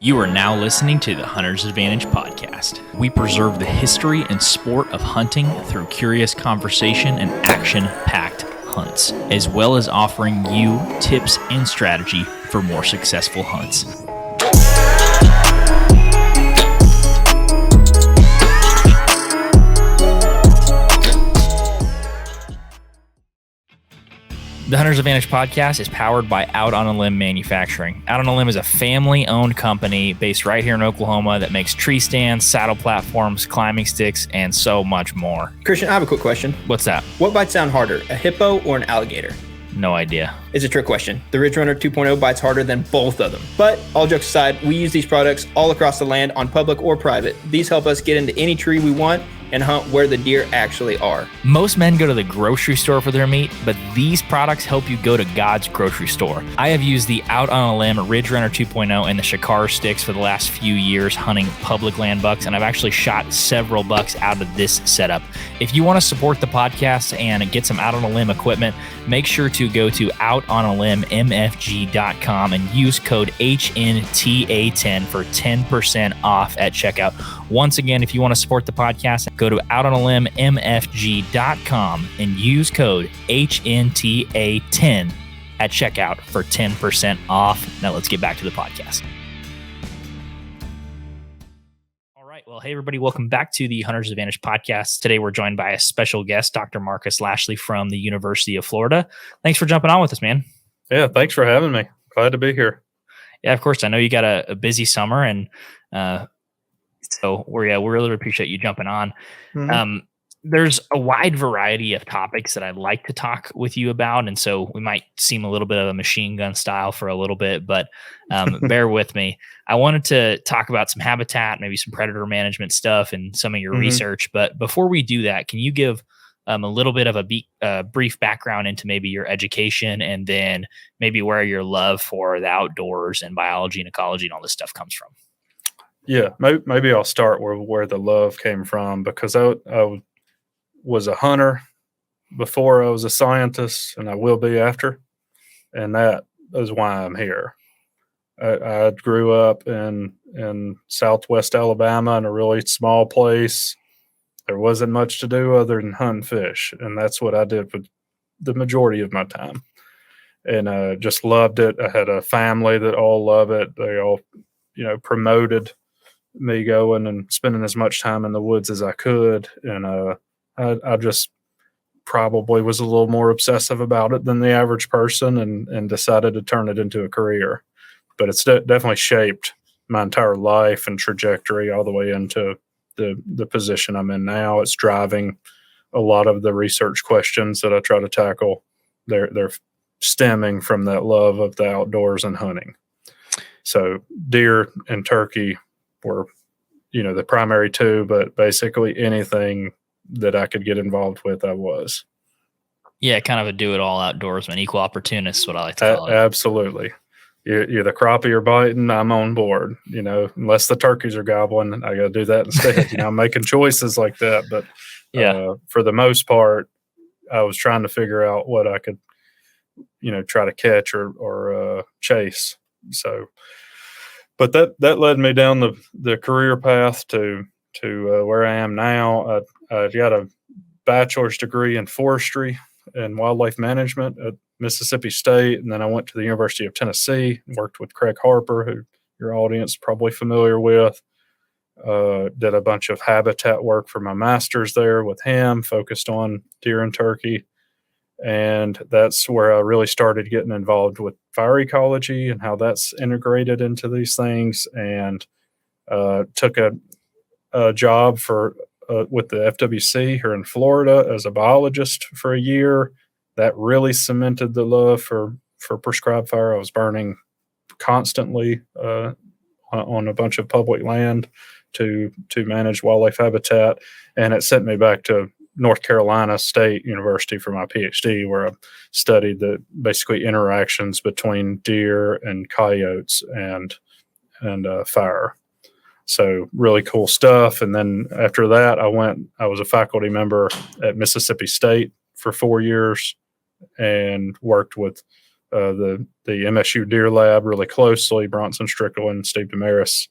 You are now listening to the Hunter's Advantage podcast. We preserve the history and sport of hunting through curious conversation and action-packed hunts, as well as offering you tips and strategy for more successful hunts. The Hunter's Advantage podcast is powered by Out on a Limb Manufacturing. Out on a Limb is a family-owned company based right here in Oklahoma that makes tree stands, saddle platforms, climbing sticks, and so much more. Christian, I have a quick question. What's that? What bites down harder, a hippo or an alligator? No idea. It's a trick question. The Ridge Runner 2.0 bites harder than both of them. But all jokes aside, we use these products all across the land on public or private. These help us get into any tree we want and hunt where the deer actually are. Most men go to the grocery store for their meat, but these products help you go to God's grocery store. I have used the Out on a Limb Ridge Runner 2.0 and the Shakar sticks for the last few years hunting public land bucks, and I've actually shot several bucks out of this setup. If you want to support the podcast and get some Out on a Limb equipment, make sure to go to outonalimbmfg.com and use code HNTA10 for 10% off at checkout. Once again, if you want to support the podcast, go to outonalimbmfg.com and use code HNTA10 at checkout for 10% off. Now let's get back to the podcast. All right. Well, hey, everybody. Welcome back to the Hunter's Advantage podcast. Today, we're joined by a special guest, Dr. Marcus Lashley from the University of Florida. Thanks for jumping on with us, man. Yeah, thanks for having me. Glad to be here. Yeah, of course. I know you got a busy summer, and so we really appreciate you jumping on. Mm-hmm. There's a wide variety of topics that I'd like to talk with you about. And so we might seem a little bit of a machine gun style for a little bit, but bear with me. I wanted to talk about some habitat, maybe some predator management stuff and some of your research. But before we do that, can you give a little bit of a brief background into maybe your education and then maybe where your love for the outdoors and biology and ecology and all this stuff comes from? Yeah, maybe I'll start where the love came from, because I was a hunter before I was a scientist, and I will be after, and that is why I'm here. I grew up in Southwest Alabama in a really small place. There wasn't much to do other than hunt and fish, and that's what I did for the majority of my time, and just loved it. I had a family that all love it. They all, promoted me going and spending as much time in the woods as I could. And I just probably was a little more obsessive about it than the average person and decided to turn it into a career. But it's definitely shaped my entire life and trajectory all the way into the position I'm in now. It's driving a lot of the research questions that I try to tackle. They're stemming from that love of the outdoors and hunting. So deer and turkey were, the primary two, but basically anything that I could get involved with, I was. Yeah, kind of a do-it-all outdoorsman, equal opportunist, what I like to call it. Absolutely. You're the crappie you're biting, I'm on board. Unless the turkeys are gobbling, I got to do that instead. I'm making choices like that. But for the most part, I was trying to figure out what I could, try to catch or chase. So, but that led me down the career path to where I am now. I got a bachelor's degree in forestry and wildlife management at Mississippi State, and then I went to the University of Tennessee and worked with Craig Harper, who your audience is probably familiar with. Did a bunch of habitat work for my master's there with him, focused on deer and turkey. And that's where I really started getting involved with fire ecology and how that's integrated into these things, and took a job with the FWC here in Florida as a biologist for a year. That really cemented the love for prescribed fire. I was burning constantly on a bunch of public land to manage wildlife habitat, and it sent me back to North Carolina State University for my PhD, where I studied the basically interactions between deer and coyotes and fire. So really cool stuff. And then after that, I was a faculty member at Mississippi State for 4 years and worked with the MSU Deer Lab really closely. Bronson Strickland, Steve Damaris.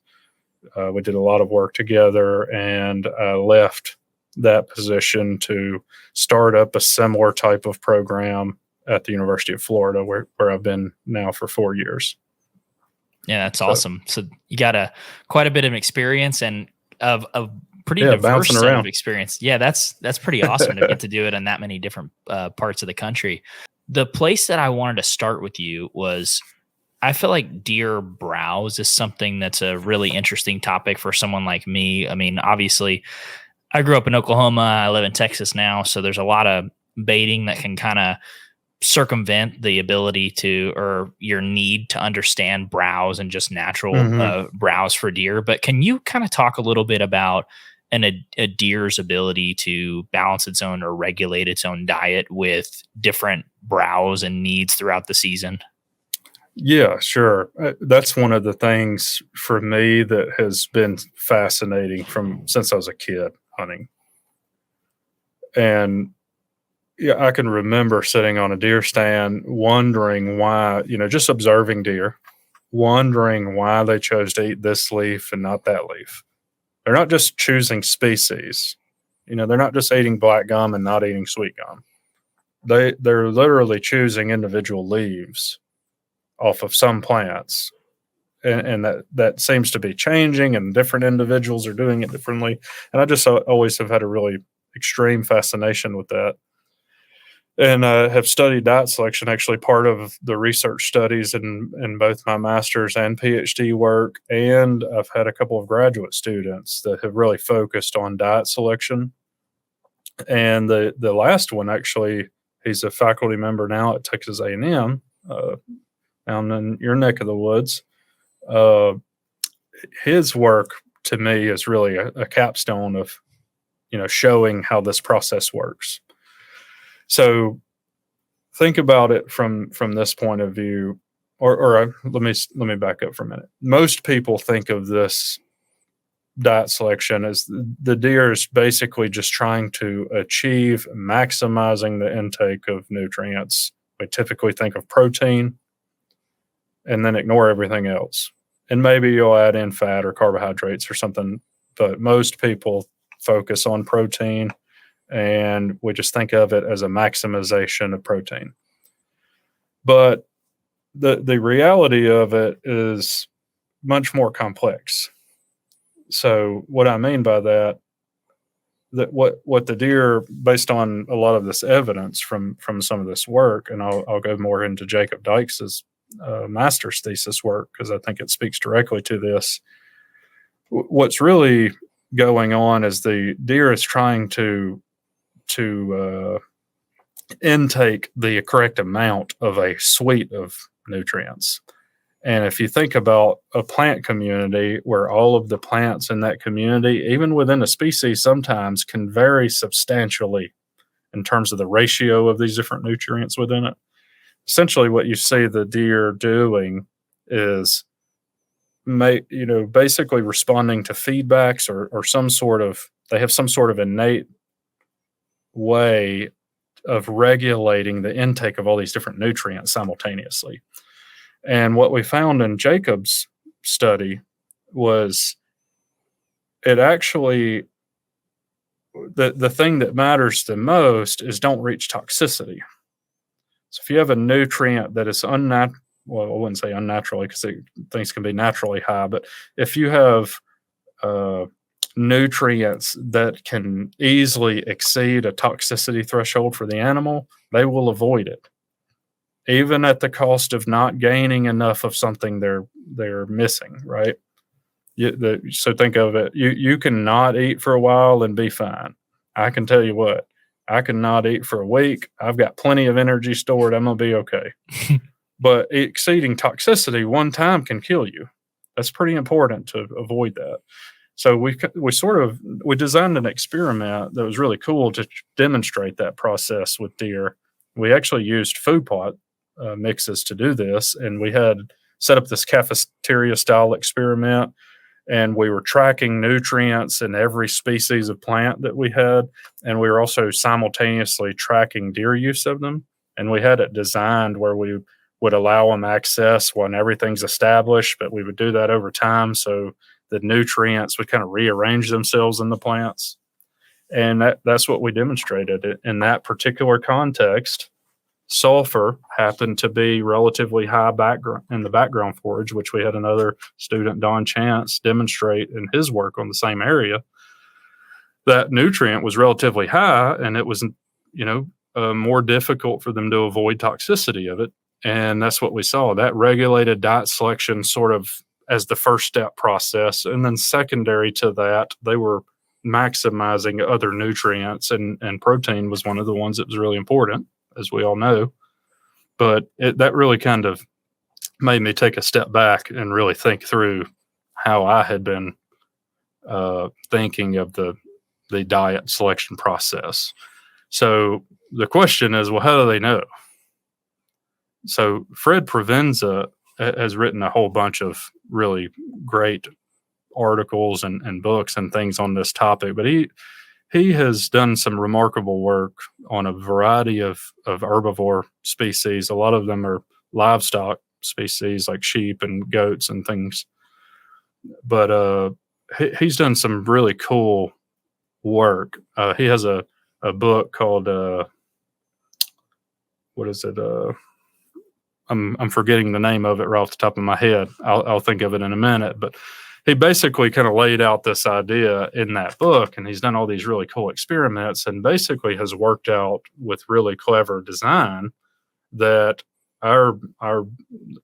We did a lot of work together, and I left that position to start up a similar type of program at the University of Florida, where I've been now for 4 years. Yeah, that's awesome. So you got quite a bit of experience and of pretty diverse set of experience. Yeah, that's pretty awesome to get to do it in that many different parts of the country. The place that I wanted to start with you was, I feel like deer browse is something that's a really interesting topic for someone like me. I mean, obviously, I grew up in Oklahoma. I live in Texas now, so there's a lot of baiting that can kind of circumvent the ability to, or your need to understand browse and just natural browse for deer. But can you kind of talk a little bit about a deer's ability to balance its own or regulate its own diet with different browse and needs throughout the season? Yeah, sure. That's one of the things for me that has been fascinating since I was a kid hunting. And yeah, I can remember sitting on a deer stand wondering why, just observing deer, wondering why they chose to eat this leaf and not that leaf. They're not just choosing species. They're not just eating black gum and not eating sweet gum. They're literally choosing individual leaves off of some plants. And that seems to be changing, and different individuals are doing it differently. And I just always have had a really extreme fascination with that. And have studied diet selection, actually part of the research studies in both my master's and PhD work. And I've had a couple of graduate students that have really focused on diet selection. And the last one, actually, he's a faculty member now at Texas A&M, down in your neck of the woods. His work to me is really a capstone of, showing how this process works. So think about it from this point of view, or let me back up for a minute. Most people think of this diet selection as the deer is basically just trying to achieve maximizing the intake of nutrients. We typically think of protein and then ignore everything else. And maybe you'll add in fat or carbohydrates or something, but most people focus on protein, and we just think of it as a maximization of protein. But the reality of it is much more complex. So what I mean by that what the deer, based on a lot of this evidence from some of this work, and I'll go more into Jacob Dykes' master's thesis work because I think it speaks directly to this. What's really going on is the deer is trying to intake the correct amount of a suite of nutrients. And if you think about a plant community where all of the plants in that community, even within a species, sometimes can vary substantially in terms of the ratio of these different nutrients within it. Essentially, what you see the deer doing is basically responding to feedbacks or some sort of, they have some sort of innate way of regulating the intake of all these different nutrients simultaneously. And what we found in Jacob's study was it actually, the thing that matters the most is don't reach toxicity. So if you have a nutrient that is unnatural, well, I wouldn't say unnaturally because things can be naturally high, but if you have nutrients that can easily exceed a toxicity threshold for the animal, they will avoid it, even at the cost of not gaining enough of something they're missing, right? So think of it, you can not eat for a while and be fine. I can tell you what, I can not eat for a week. I've got plenty of energy stored. I'm going to be okay. But exceeding toxicity one time can kill you. That's pretty important to avoid that. So we designed an experiment that was really cool to demonstrate that process with deer. We actually used food plot mixes to do this, and we had set up this cafeteria style experiment, and we were tracking nutrients in every species of plant that we had, and we were also simultaneously tracking deer use of them. And we had it designed where we would allow them access when everything's established, but we would do that over time. So the nutrients would kind of rearrange themselves in the plants. And that's what we demonstrated. In that particular context, sulfur happened to be relatively high background in the background forage, which we had another student, Don Chance, demonstrate in his work on the same area. That nutrient was relatively high, and it was, more difficult for them to avoid toxicity of it. And that's what we saw. That regulated diet selection sort of as the first step process. And then secondary to that, they were maximizing other nutrients, and protein was one of the ones that was really important, as we all know. But that really kind of made me take a step back and really think through how I had been thinking of the diet selection process. So the question is, well, how do they know? So Fred Provenza has written a whole bunch of really great articles and books and things on this topic, but he has done some remarkable work on a variety of herbivore species. A lot of them are livestock species like sheep and goats and things. But he's done some really cool work. He has a book called what is it? I'm forgetting the name of it right off the top of my head. I'll think of it in a minute. But he basically kind of laid out this idea in that book, and he's done all these really cool experiments, and basically has worked out with really clever design that an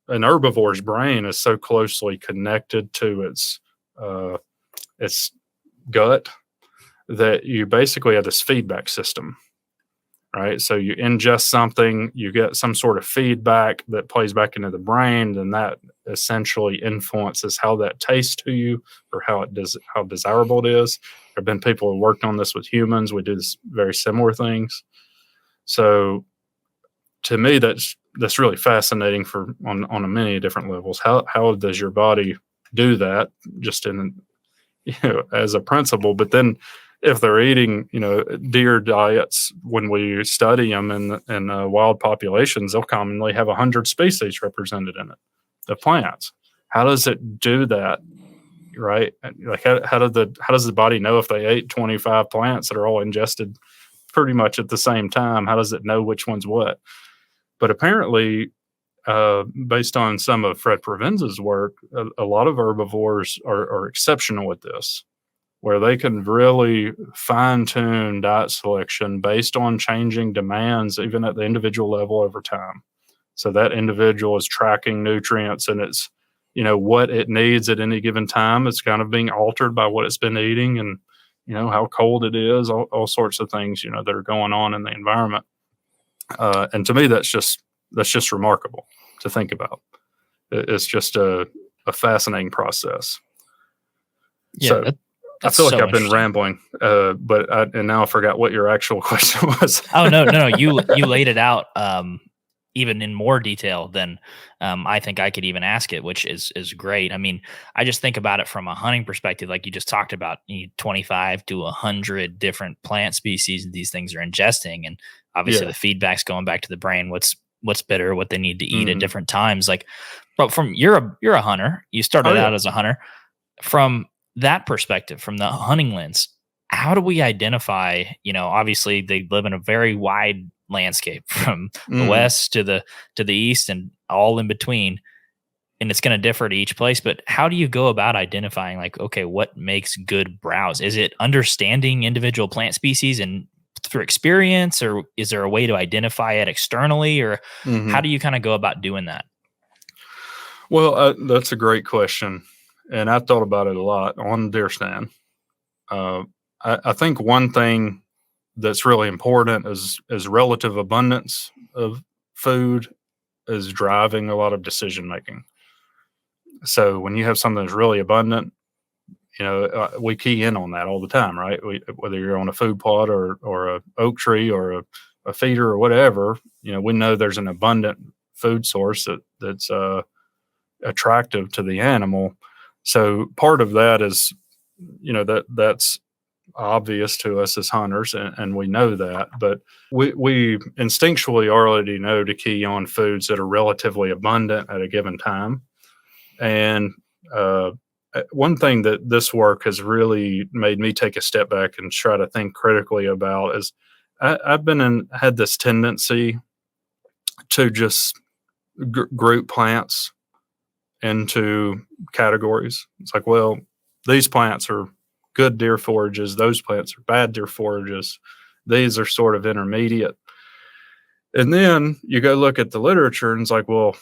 herbivore's brain is so closely connected to its gut that you basically have this feedback system, right? So you ingest something, you get some sort of feedback that plays back into the brain, and that essentially influences how that tastes to you, or how desirable it is. There have been people who worked on this with humans. We do this very similar things. So to me, that's really fascinating on many different levels. How does your body do that, just in, as a principle? But then if they're eating, deer diets, when we study them in wild populations, they'll commonly have 100 species represented in it, the plants. How does it do that, right? Like how does the body know if they ate 25 plants that are all ingested pretty much at the same time? How does it know which one's what? But apparently, based on some of Fred Provenza's work, a lot of herbivores are exceptional at this, where they can really fine-tune diet selection based on changing demands, even at the individual level over time. So that individual is tracking nutrients, and it's, what it needs at any given time. It's kind of being altered by what it's been eating, and, how cold it is, all sorts of things, that are going on in the environment. And to me, that's just remarkable to think about. It's just a fascinating process. Yeah. So, I feel like I've been rambling, but now I forgot what your actual question was. Oh, no. You laid it out even in more detail than I think I could even ask it, which is great. I mean, I just think about it from a hunting perspective, like you just talked about. 25 to 100 different plant species these things are ingesting, and obviously the feedback's going back to the brain. What's better, what they need to eat at different times. Like, but from you're a hunter. You started out as a hunter. From that perspective, from the hunting lens, how do we identify, obviously they live in a very wide landscape from the west to the east and all in between, and it's going to differ to each place. But how do you go about identifying, like, okay, what makes good browse? Is it understanding individual plant species and through experience, or is there a way to identify it externally, or how do you kind of go about doing that? Well, that's a great question. And I thought about it a lot on deer stand. I think one thing that's really important is relative abundance of food is driving a lot of decision making. So when you have something that's really abundant, we key in on that all the time, right? Whether you're on a food plot or a oak tree or a feeder or whatever, we know there's an abundant food source that's attractive to the animal. So part of that is, that's obvious to us as hunters, and we know that, but we instinctually already know to key on foods that are relatively abundant at a given time. And one thing that this work has really made me take a step back and try to think critically about is I've had this tendency to just group plants into categories. It's like, well, these plants are good deer forages, those plants are bad deer forages, these are sort of intermediate. And then you go look at the literature and it's like, well,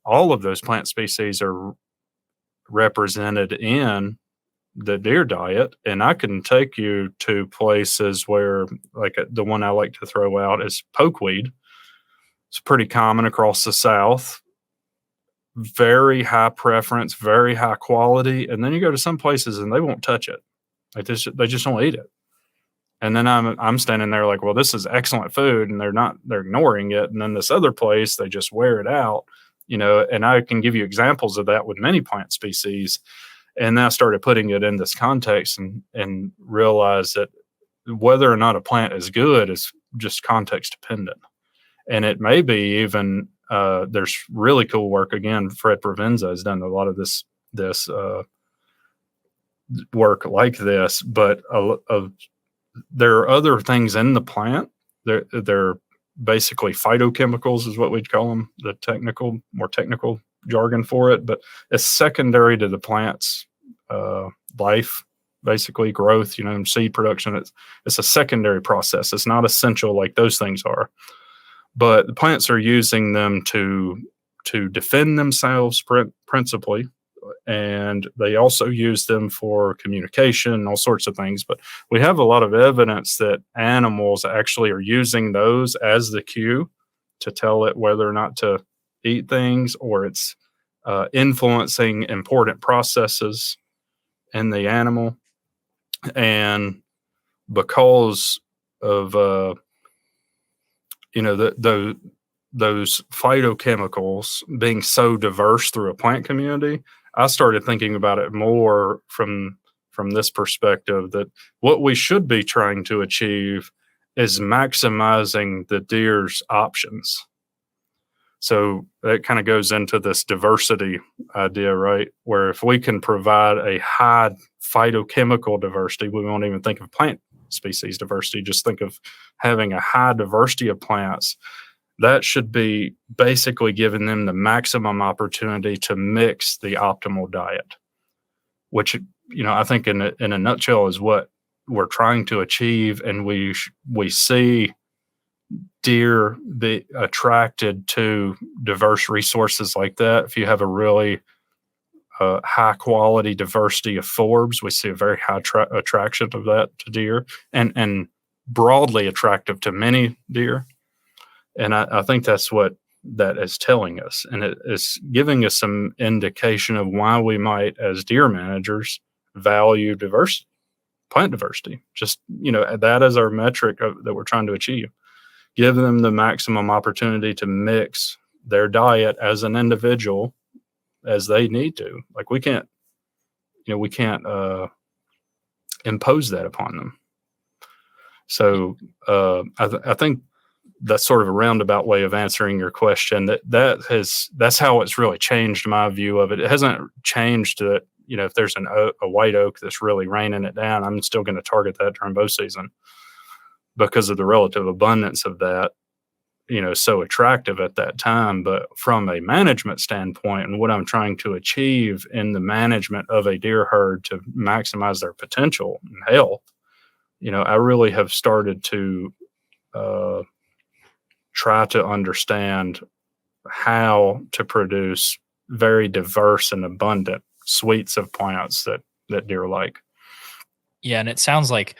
all of those plant species are represented in the deer diet. And I can take you to places where, like the one I like to throw out is pokeweed. It's pretty common across the South. Very high preference, very high quality. And then you go to some places and they won't touch it. Like they just don't eat it. And then I'm standing there like, well, this is excellent food, and they're ignoring it. And then this other place, they just wear it out, and I can give you examples of that with many plant species. And then I started putting it in this context and realized that whether or not a plant is good is just context dependent. And it may be even, there's really cool work. Again, Fred Provenza has done a lot of this work like this, but there are other things in the plant. They're basically phytochemicals is what we'd call them, the more technical jargon for it, but it's secondary to the plant's life, basically growth, seed production. It's a secondary process. It's not essential like those things are, but the plants are using them to defend themselves principally. And they also use them for communication, all sorts of things. But we have a lot of evidence that animals actually are using those as the cue to tell it whether or not to eat things, or it's influencing important processes in the animal. And because of those phytochemicals being so diverse through a plant community, I started thinking about it more from this perspective, that what we should be trying to achieve is maximizing the deer's options. So that kind of goes into this diversity idea, right? Where if we can provide a high phytochemical diversity, we won't even think of plant species diversity, just think of having a high diversity of plants. That should be basically giving them the maximum opportunity to mix the optimal diet, which, I think in a nutshell is what we're trying to achieve. And we see deer be attracted to diverse resources like that. If you have a really high quality diversity of forbs, we see a very high attraction of that to deer, and broadly attractive to many deer. And I think that's what that is telling us. And it is giving us some indication of why we might, as deer managers, value diversity, plant diversity. Just, that is our metric that we're trying to achieve. Give them the maximum opportunity to mix their diet as an individual as they need to. Like we can't impose that upon them. So I think that's sort of a roundabout way of answering your question. That's how it's really changed my view of it. It hasn't changed that, if there's a white oak that's really raining it down, I'm still going to target that during bow season because of the relative abundance of that, so attractive at that time. But from a management standpoint and what I'm trying to achieve in the management of a deer herd to maximize their potential and health, I really have started to try to understand how to produce very diverse and abundant suites of plants that deer like. Yeah, and it sounds like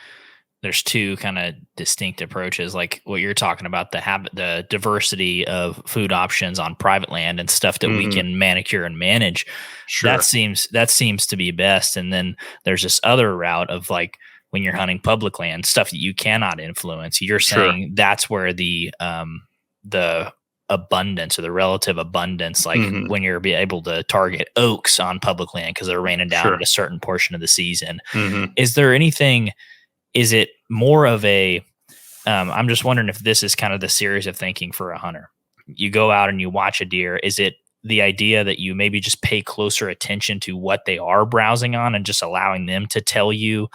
there's two kind of distinct approaches, like what you're talking about, the diversity of food options on private land and stuff that we can manicure and manage. Sure. That seems to be best. And then there's this other route of like when you're hunting public land, stuff that you cannot influence. You're saying that's where the abundance or the relative abundance, like when you're be able to target oaks on public land because they're raining down at a certain portion of the season. Is there anything is it more of a, I'm just wondering if this is kind of the series of thinking for a hunter. You go out and you watch a deer. Is it the idea that you maybe just pay closer attention to what they are browsing on and just allowing them to tell you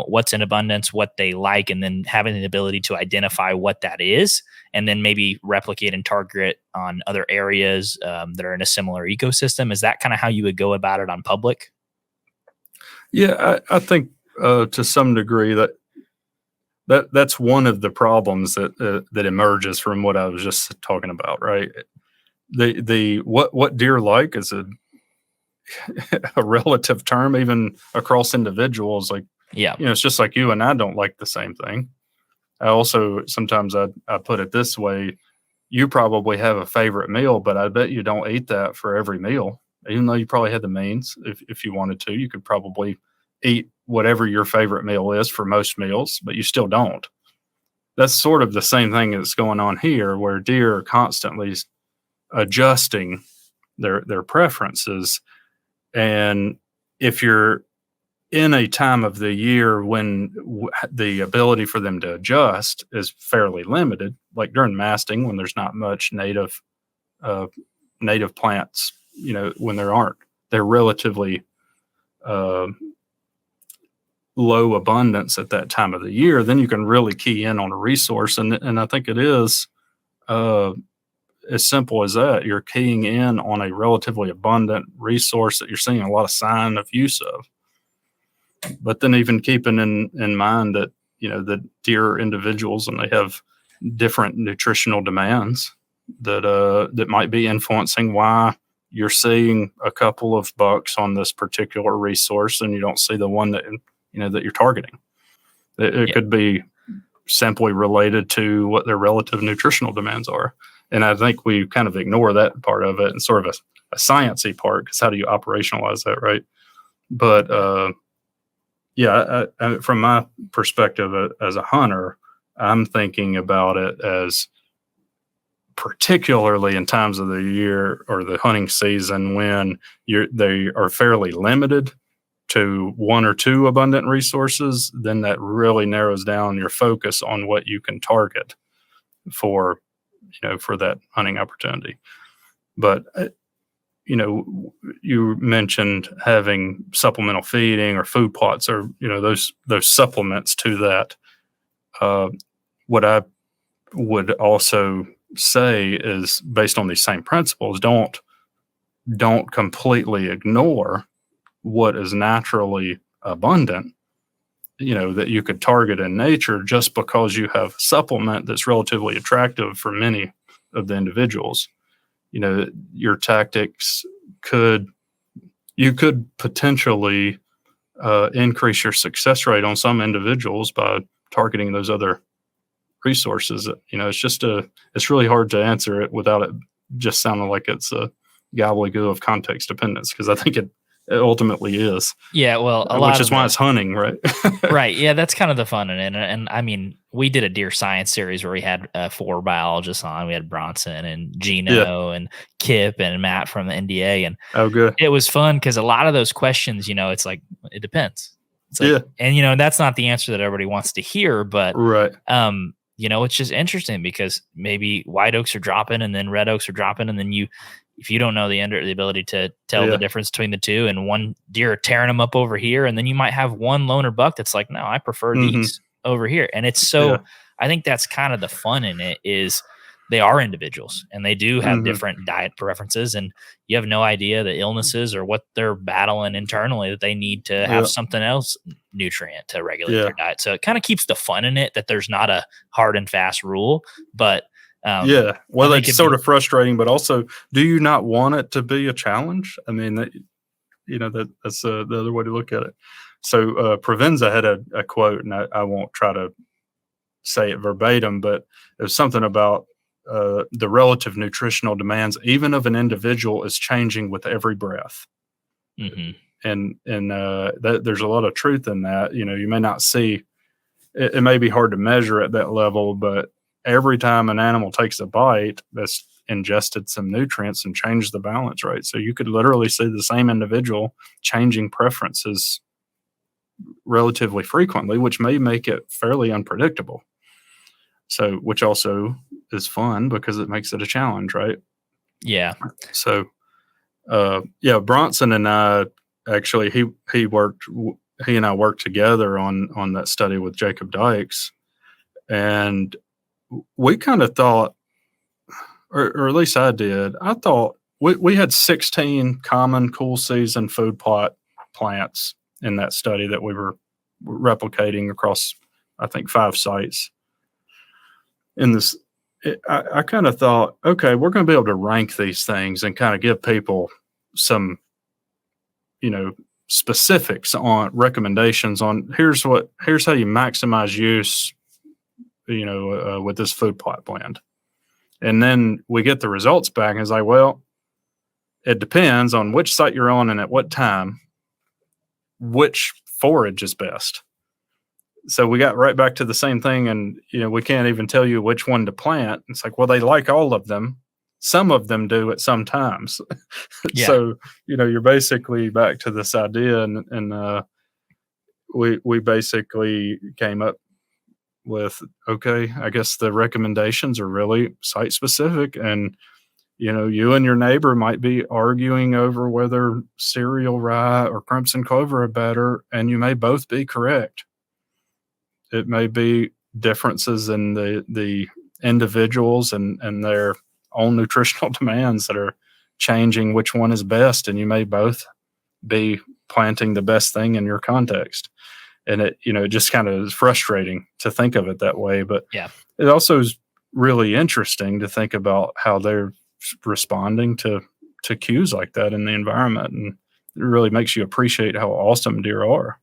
what's in abundance, what they like, and then having the ability to identify what that is, and then maybe replicate and target on other areas that are in a similar ecosystem? Is that kind of how you would go about it on public? Yeah, I think to some degree that's one of the problems that emerges from what I was just talking about, right? The what deer like is a a relative term, even across individuals. Like, Yeah. it's just like you and I don't like the same thing. I also sometimes I put it this way: you probably have a favorite meal, but I bet you don't eat that for every meal. Even though you probably had the means, if you wanted to, you could probably eat whatever your favorite meal is for most meals, but you still don't. That's sort of the same thing that's going on here, where deer are constantly adjusting their preferences. And if you're in a time of the year when the ability for them to adjust is fairly limited, like during masting, when there's not much native plants, when they're relatively low abundance at that time of the year, then you can really key in on a resource. And I think it is as simple as that. You're keying in on a relatively abundant resource that you're seeing a lot of sign of use of. But then even keeping in mind that, the deer are individuals and they have different nutritional demands that might be influencing why you're seeing a couple of bucks on this particular resource and you don't see the one that you're targeting. It could be simply related to what their relative nutritional demands are. And I think we kind of ignore that part of it and sort of a sciencey part, because how do you operationalize that, right? But from my perspective as a hunter, I'm thinking about it as particularly in times of the year or the hunting season when they are fairly limited to one or two abundant resources. Then that really narrows down your focus on what you can target for that hunting opportunity. But you mentioned having supplemental feeding or food plots, or those supplements to that. What I would also say is, based on these same principles, don't completely ignore what is naturally abundant, that you could target in nature, just because you have a supplement that's relatively attractive for many of the individuals. Your tactics you could potentially increase your success rate on some individuals by targeting those other resources. It's really hard to answer it without it just sounding like it's a gobbledygook of context dependence, because I think it ultimately is. Yeah, well, which is why it's hunting, right? Right. Yeah, that's kind of the fun in it. And I mean, we did a deer science series where we had 4 biologists on. We had Bronson and Gino and Kip and Matt from the NDA. And good. It was fun because a lot of those questions, it's like, it depends. It's like, and that's not the answer that everybody wants to hear, but right. It's just interesting because maybe white oaks are dropping and then red oaks are dropping, and then if you don't know the ability to tell the difference between the two, and one deer tearing them up over here, and then you might have one loner buck that's like, no, I prefer these over here. And it's I think that's kind of the fun in it, is they are individuals and they do have different diet preferences, and you have no idea the illnesses or what they're battling internally that they need to have something else nutrient to regulate their diet. So it kind of keeps the fun in it, that there's not a hard and fast rule, but well, it's sort of frustrating, but also, do you not want it to be a challenge? I mean, that's the other way to look at it. So Provenza had a quote, and I won't try to say it verbatim, but it was something about the relative nutritional demands, even of an individual, is changing with every breath. And there's a lot of truth in that. You may not see it may be hard to measure at that level, but every time an animal takes a bite, that's ingested some nutrients and changed the balance, right? So you could literally see the same individual changing preferences relatively frequently, which may make it fairly unpredictable. So, which also is fun because it makes it a challenge, right? Yeah. So, Bronson and I actually he and I worked together on that study with Jacob Dykes, and we kind of thought, or at least I did. I thought we had 16 common cool season food plot plants in that study that we were replicating across, I think, 5 sites. In this, I kind of thought, okay, we're going to be able to rank these things and kind of give people some, specifics on recommendations on here's how you maximize use, with this food plot blend. And then we get the results back and it's like, well, it depends on which site you're on and at what time, which forage is best. So we got right back to the same thing, and we can't even tell you which one to plant. It's like, well, they like all of them. Some of them do at some times. Yeah. So you're basically back to this idea, and we basically came up with, okay, I guess the recommendations are really site specific, and you and your neighbor might be arguing over whether cereal rye or crimson clover are better, and you may both be correct. It may be differences in the individuals and their own nutritional demands that are changing which one is best, and you may both be planting the best thing in your context. And it just kind of is frustrating to think of it that way, but yeah, it also is really interesting to think about how they're responding to cues like that in the environment, and it really makes you appreciate how awesome deer are.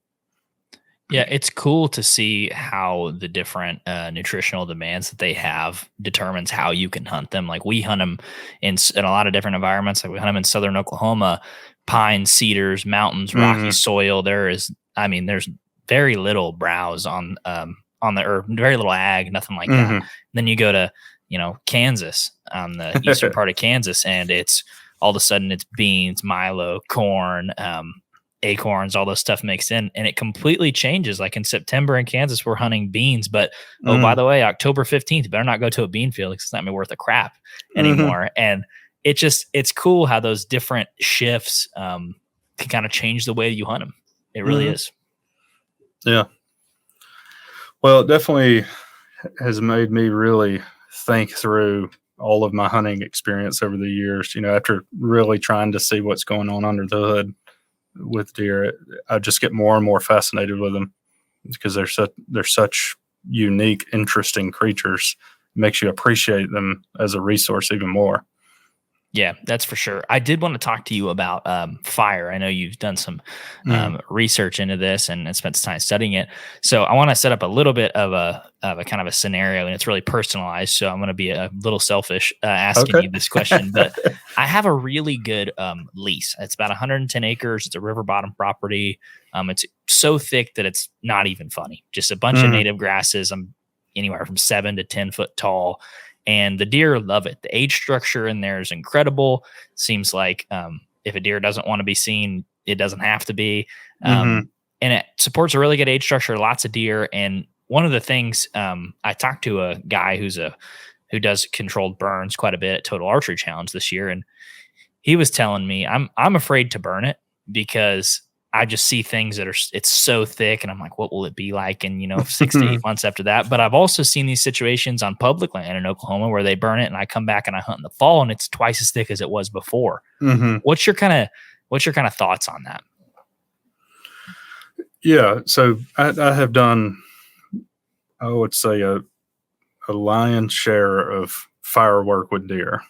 Yeah, it's cool to see how the different nutritional demands that they have determines how you can hunt them. Like we hunt them in a lot of different environments. Like we hunt them in southern Oklahoma, pines, cedars, mountains, rocky soil. There's very little browse on or very little ag, nothing like that. Then you go to Kansas, on the eastern part of Kansas, and it's all of a sudden it's beans, milo, corn, acorns, all those stuff mixed in, and it completely changes. Like in September in Kansas, we're hunting beans, but by the way, October 15th, better not go to a bean field because it's not worth a crap anymore. And it's cool how those different shifts can kind of change the way you hunt them. It really is. Yeah. Well, it definitely has made me really think through all of my hunting experience over the years, after really trying to see what's going on under the hood with deer. I just get more and more fascinated with them because they're such unique, interesting creatures. It makes you appreciate them as a resource even more. Yeah, that's for sure. I did want to talk to you about fire. I know you've done some research into this and spent some time studying it. So I want to set up a little bit of a kind of a scenario, and it's really personalized. So I'm going to be a little selfish asking you this question, but I have a really good lease. It's about 110 acres. It's a river bottom property. It's so thick that it's not even funny. Just a bunch of native grasses. I'm anywhere from 7 to 10 foot tall. And the deer love it. The age structure in there is incredible. Seems like if a deer doesn't want to be seen, it doesn't have to be. And it supports a really good age structure, lots of deer. And one of the things, I talked to a guy who does controlled burns quite a bit at Total Archery Challenge this year. And he was telling me, I'm afraid to burn it because I just see things it's so thick, and I'm like, what will it be like in 6 to 8 months after that? But I've also seen these situations on public land in Oklahoma where they burn it, and I come back and I hunt in the fall, and it's twice as thick as it was before. What's your kind of thoughts on that? Yeah, so I have done, I would say, a lion's share of firework with deer.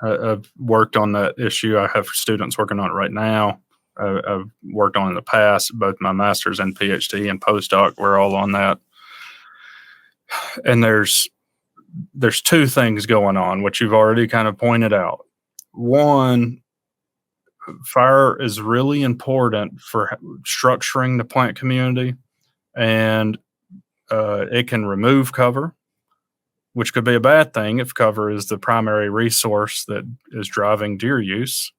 I've worked on that issue. I have students working on it right now. I've worked on in the past. Both my master's and PhD and postdoc were all on that. And there's 2 things going on, which you've already kind of pointed out. One, fire is really important for structuring the plant community, and it can remove cover, which could be a bad thing if cover is the primary resource that is driving deer use.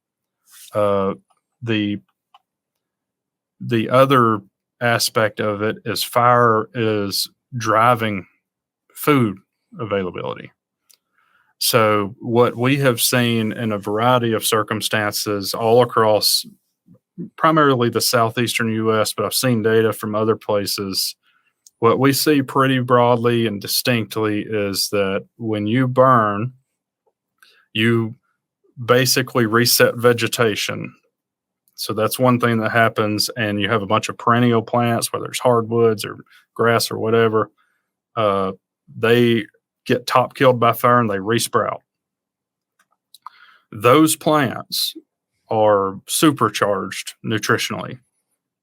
The other aspect of it is fire is driving food availability. So what we have seen in a variety of circumstances all across primarily the southeastern US, but I've seen data from other places. What we see pretty broadly and distinctly is that when you burn, you basically reset vegetation. So that's one thing that happens, and you have a bunch of perennial plants, whether it's hardwoods or grass or whatever, they get top killed by fire and they resprout. Those plants are supercharged nutritionally.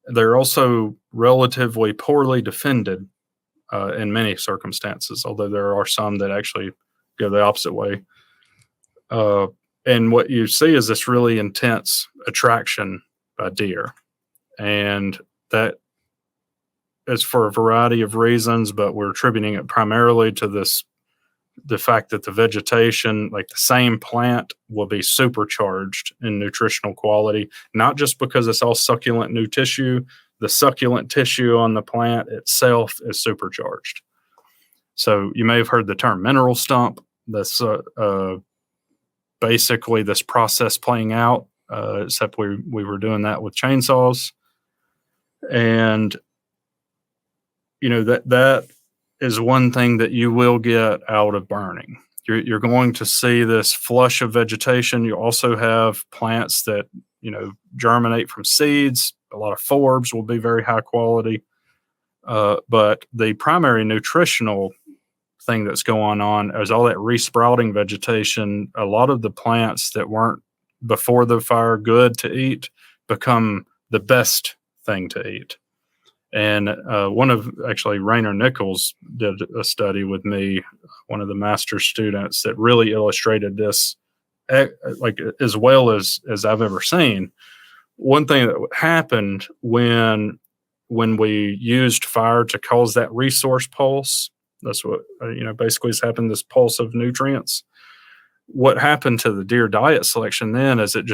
They're also relatively poorly defended in many circumstances, although there are some that actually go the opposite way. And what you see is this really intense attraction by deer. And that is for a variety of reasons, but we're attributing it primarily to the fact that the vegetation, like the same plant, will be supercharged in nutritional quality, not just because it's all succulent new tissue. The succulent tissue on the plant itself is supercharged. So you may have heard the term mineral stump. That's basically this process playing out, except we were doing that with chainsaws. And, that is one thing that you will get out of burning. You're going to see this flush of vegetation. You also have plants that, germinate from seeds. A lot of forbs will be very high quality. But the primary nutritional thing that's going on is all that resprouting vegetation. A lot of the plants that weren't before the fire good to eat become the best thing to eat. And Rainer Nichols did a study with me, one of the master's students, that really illustrated this like as well as I've ever seen. One thing that happened when we used fire to cause that resource pulse, that's what, basically has happened, this pulse of nutrients. What happened to the deer diet selection then is it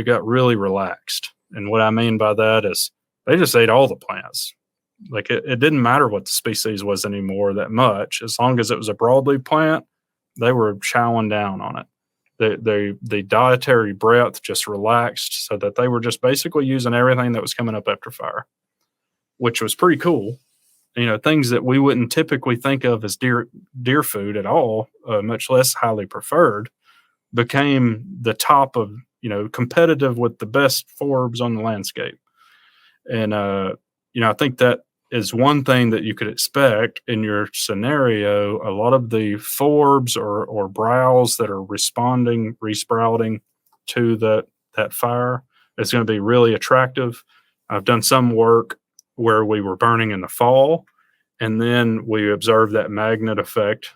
got really relaxed. And what I mean by that is they just ate all the plants. Like it didn't matter what the species was anymore that much. As long as it was a broadleaf plant, they were chowing down on it. The dietary breadth just relaxed so that they were just basically using everything that was coming up after fire, which was pretty cool. Things that we wouldn't typically think of as deer food at all, much less highly preferred, became the top of, competitive with the best forbs on the landscape. And, I think that is one thing that you could expect in your scenario. A lot of the forbs or browse that are resprouting to that fire is going to be really attractive. I've done some work where we were burning in the fall, and then we observed that magnet effect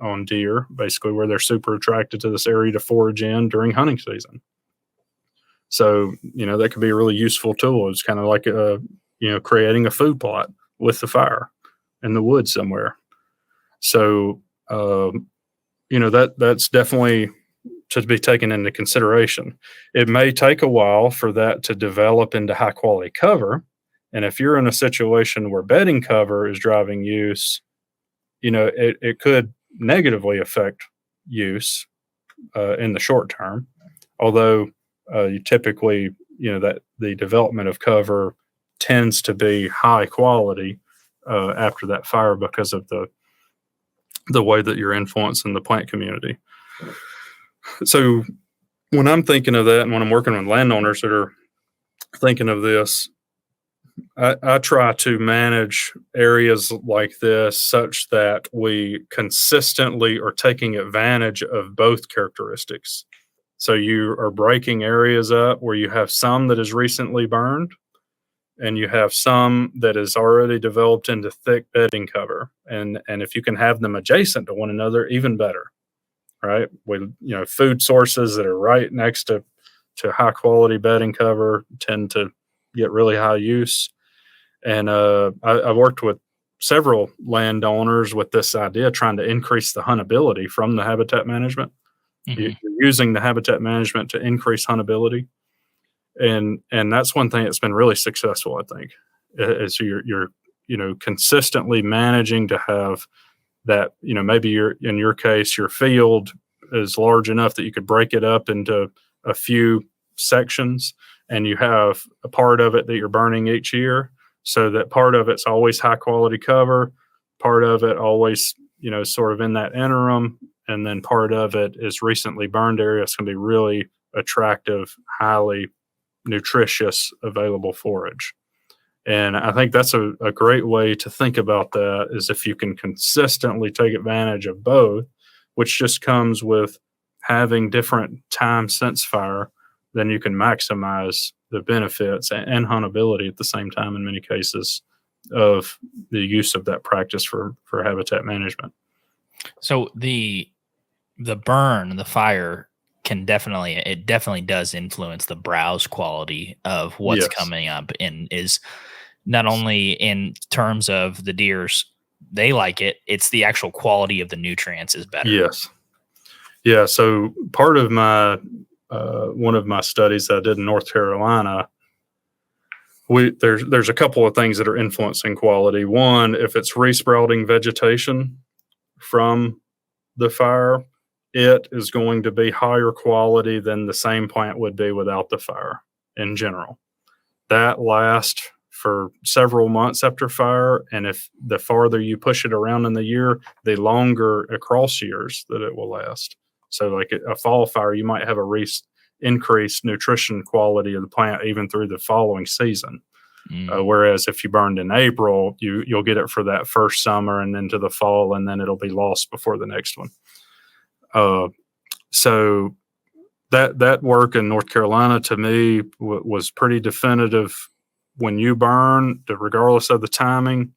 on deer, basically where they're super attracted to this area to forage in during hunting season. So, that could be a really useful tool. It's kind of like, creating a food plot with the fire in the woods somewhere. So, that's definitely to be taken into consideration. It may take a while for that to develop into high quality cover. And if you're in a situation where bedding cover is driving use, it could negatively affect use in the short term. Although you typically, that the development of cover tends to be high quality after that fire because of the way that you're influencing the plant community. So when I'm thinking of that, and when I'm working with landowners that are thinking of this, I try to manage areas like this such that we consistently are taking advantage of both characteristics. So you are breaking areas up where you have some that is recently burned, and you have some that is already developed into thick bedding cover. And if you can have them adjacent to one another, even better, right? Food sources that are right next to high quality bedding cover tend to get really high use. And I've worked with several landowners with this idea, trying to increase the huntability from the habitat management. Mm-hmm. You're using the habitat management to increase huntability. And that's one thing that's been really successful, I think. as you're consistently managing to have that, maybe in your case, your field is large enough that you could break it up into a few sections, and you have a part of it that you're burning each year, so that part of it's always high quality cover, part of it always, sort of in that interim, and then part of it is recently burned area. It's going to be really attractive, highly nutritious, available forage. And I think that's a great way to think about that, is if you can consistently take advantage of both, which just comes with having different time since fire, then you can maximize the benefits and huntability at the same time in many cases of the use of that practice for habitat management. So the burn, the fire definitely does influence the browse quality of what's coming up, and is not only in terms of the deers, they like it, it's the actual quality of the nutrients is better. Yes. Yeah. So part of my, one of my studies that I did in North Carolina, there's a couple of things that are influencing quality. One, if it's resprouting vegetation from the fire, it is going to be higher quality than the same plant would be without the fire in general. That lasts for several months after fire, and if the farther you push it around in the year, the longer across years that it will last. So like a fall fire, you might have a increased nutrition quality of the plant even through the following season. Whereas if you burned in April, you'll get it for that first summer and then to the fall, and then it'll be lost before the next one. So that work in North Carolina to me was pretty definitive. When you burn, regardless of the timing,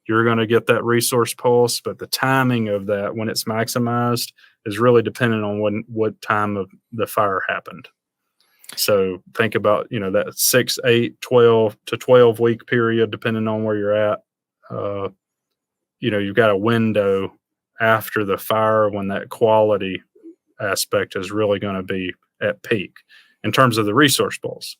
you're going to get that resource pulse, but the timing of that, when it's maximized, is really dependent on what time of the fire happened. So think about, that 6, 8, 12 to 12 week period, depending on where you're at. You've got a window after the fire when that quality aspect is really going to be at peak in terms of the resource pulse.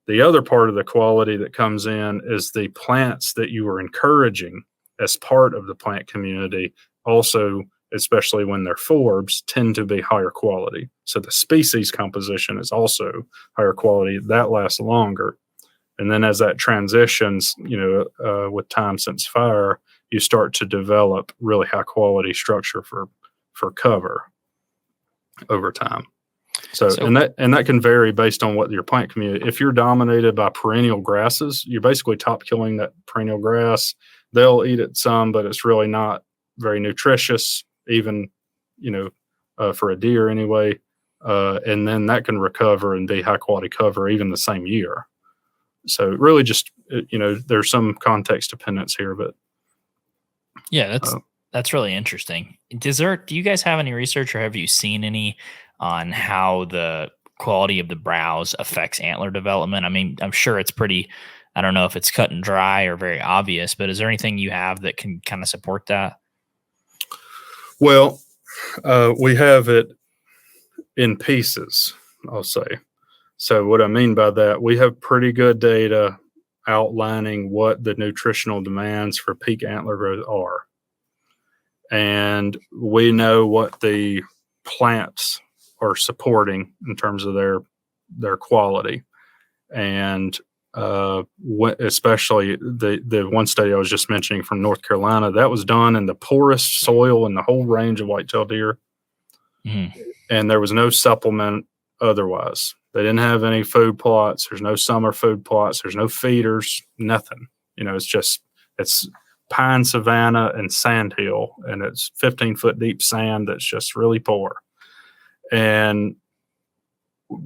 The other part of the quality that comes in is the plants that you are encouraging as part of the plant community also, especially when they're forbs, tend to be higher quality. So the species composition is also higher quality. That lasts longer. And then as that transitions, with time since fire, you start to develop really high quality structure for cover over time. So and that can vary based on what your plant community. If you're dominated by perennial grasses, you're basically top killing that perennial grass. They'll eat it some, but it's really not very nutritious, even for a deer anyway. And then that can recover and be high quality cover even the same year. So really, just there's some context dependence here, but yeah, that's really interesting. Do you guys have any research, or have you seen any on how the quality of the browse affects antler development? I mean, I'm sure it's pretty, I don't know if it's cut and dry or very obvious, but is there anything you have that can kind of support that? Well, we have it in pieces, I'll say. So what I mean by that, we have pretty good data outlining what the nutritional demands for peak antler growth are. And we know what the plants are supporting in terms of their quality. And especially the one study I was just mentioning from North Carolina, that was done in the poorest soil in the whole range of whitetail deer. And there was no supplement otherwise. They didn't have any food plots. There's no summer food plots. There's no feeders, nothing. It's pine savanna and sandhill, and it's 15-foot deep sand that's just really poor. And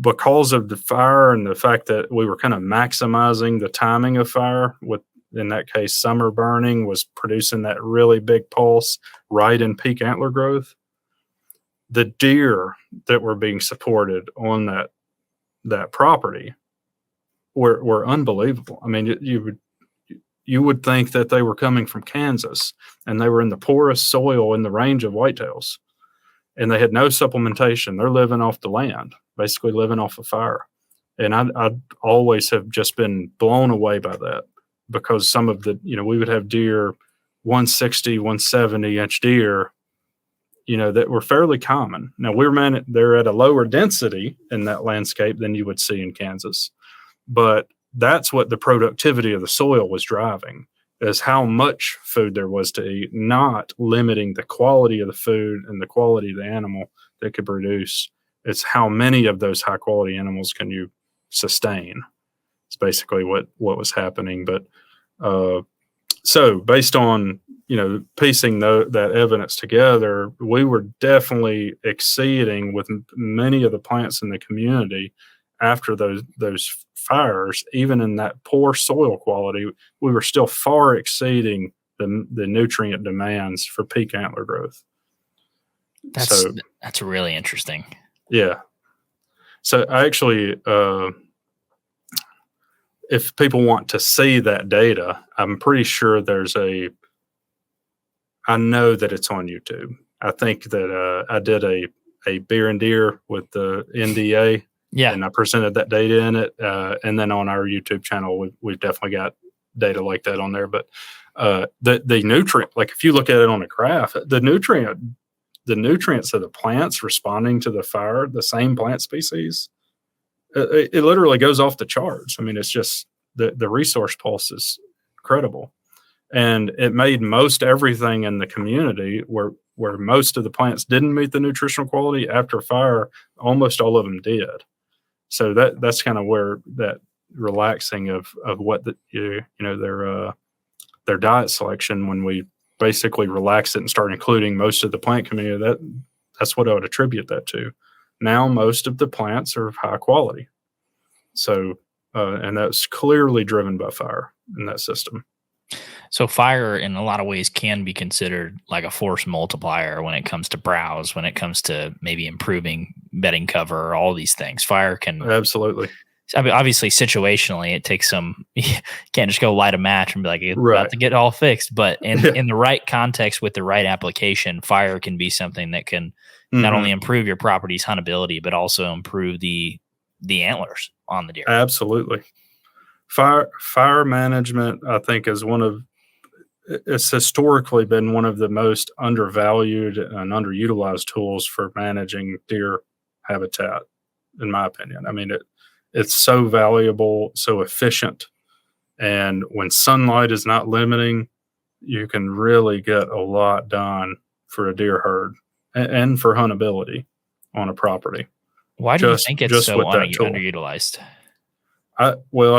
because of the fire and the fact that we were kind of maximizing the timing of fire, with, in that case, summer burning was producing that really big pulse right in peak antler growth, the deer that were being supported on that property were unbelievable. I mean, you would think that they were coming from Kansas, and they were in the poorest soil in the range of whitetails, and they had no supplementation. They're living off the land, basically living off of fire. And I always have just been blown away by that, because some of the, we would have deer, 160, 170 inch deer, that were fairly common. Now they're at a lower density in that landscape than you would see in Kansas, but that's what the productivity of the soil was driving, is how much food there was to eat, not limiting the quality of the food and the quality of the animal that could produce. It's how many of those high quality animals can you sustain. It's basically what was happening. But so based on, piecing that evidence together, we were definitely exceeding with many of the plants in the community after those fires. Even in that poor soil quality, we were still far exceeding the nutrient demands for peak antler growth. That's really interesting. Yeah. So I actually, if people want to see that data, I'm pretty sure I know that it's on YouTube. I think that I did a beer and deer with the NDA. Yeah. And I presented that data in it. And then on our YouTube channel, we've definitely got data like that on there. But the nutrient, like if you look at it on a graph, the nutrients of the plants responding to the fire, the same plant species, it literally goes off the charts. I mean, it's just the resource pulse is incredible. And it made most everything in the community where most of the plants didn't meet the nutritional quality after fire, almost all of them did. So that's kind of where that relaxing of what their diet selection, when we basically relax it and start including most of the plant community, that's what I would attribute that to. Now most of the plants are of high quality. So and that's clearly driven by fire in that system. So fire in a lot of ways can be considered like a force multiplier when it comes to browse, when it comes to maybe improving bedding cover, all these things. Fire can absolutely. I mean, obviously, situationally, it takes some. You can't just go light a match and be like, "It's about to get all fixed." But in the right context with the right application, fire can be something that can not only improve your property's huntability, but also improve the antlers on the deer. Absolutely. Fire management, I think, is it's historically been one of the most undervalued and underutilized tools for managing deer habitat, in my opinion. I mean, it's so valuable, so efficient. And when sunlight is not limiting, you can really get a lot done for a deer herd and for huntability on a property. Why do you think it's so underutilized? I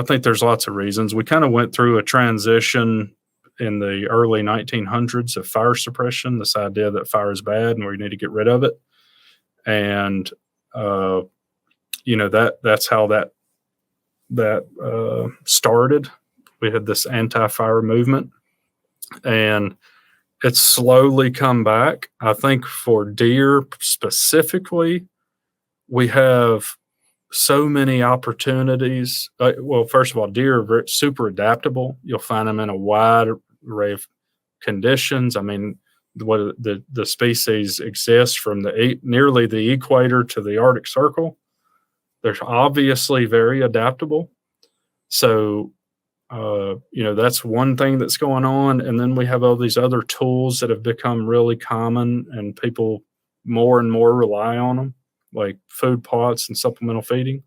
think there's lots of reasons. We kind of went through a transition in the early 1900s of fire suppression, this idea that fire is bad and we need to get rid of it. And, that's how that started. We had this anti-fire movement, and it's slowly come back. I think for deer specifically, we have so many opportunities. First of all, deer are super adaptable. You'll find them in a wide array of conditions. I mean, the species exist from nearly the equator to the Arctic Circle. They're obviously very adaptable. So, that's one thing that's going on. And then we have all these other tools that have become really common and people more and more rely on them, like food plots and supplemental feeding.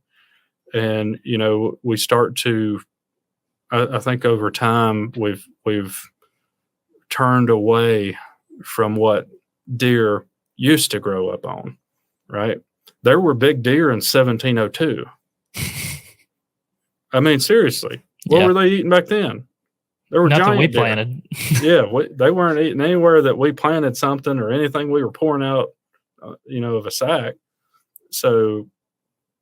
And, we start to, I think over time, we've turned away from what deer used to grow up on, right? There were big deer in 1702. I mean, seriously, what were they eating back then? There were nothing giant we deer. Planted. They weren't eating anywhere that we planted something or anything we were pouring out, of a sack. So,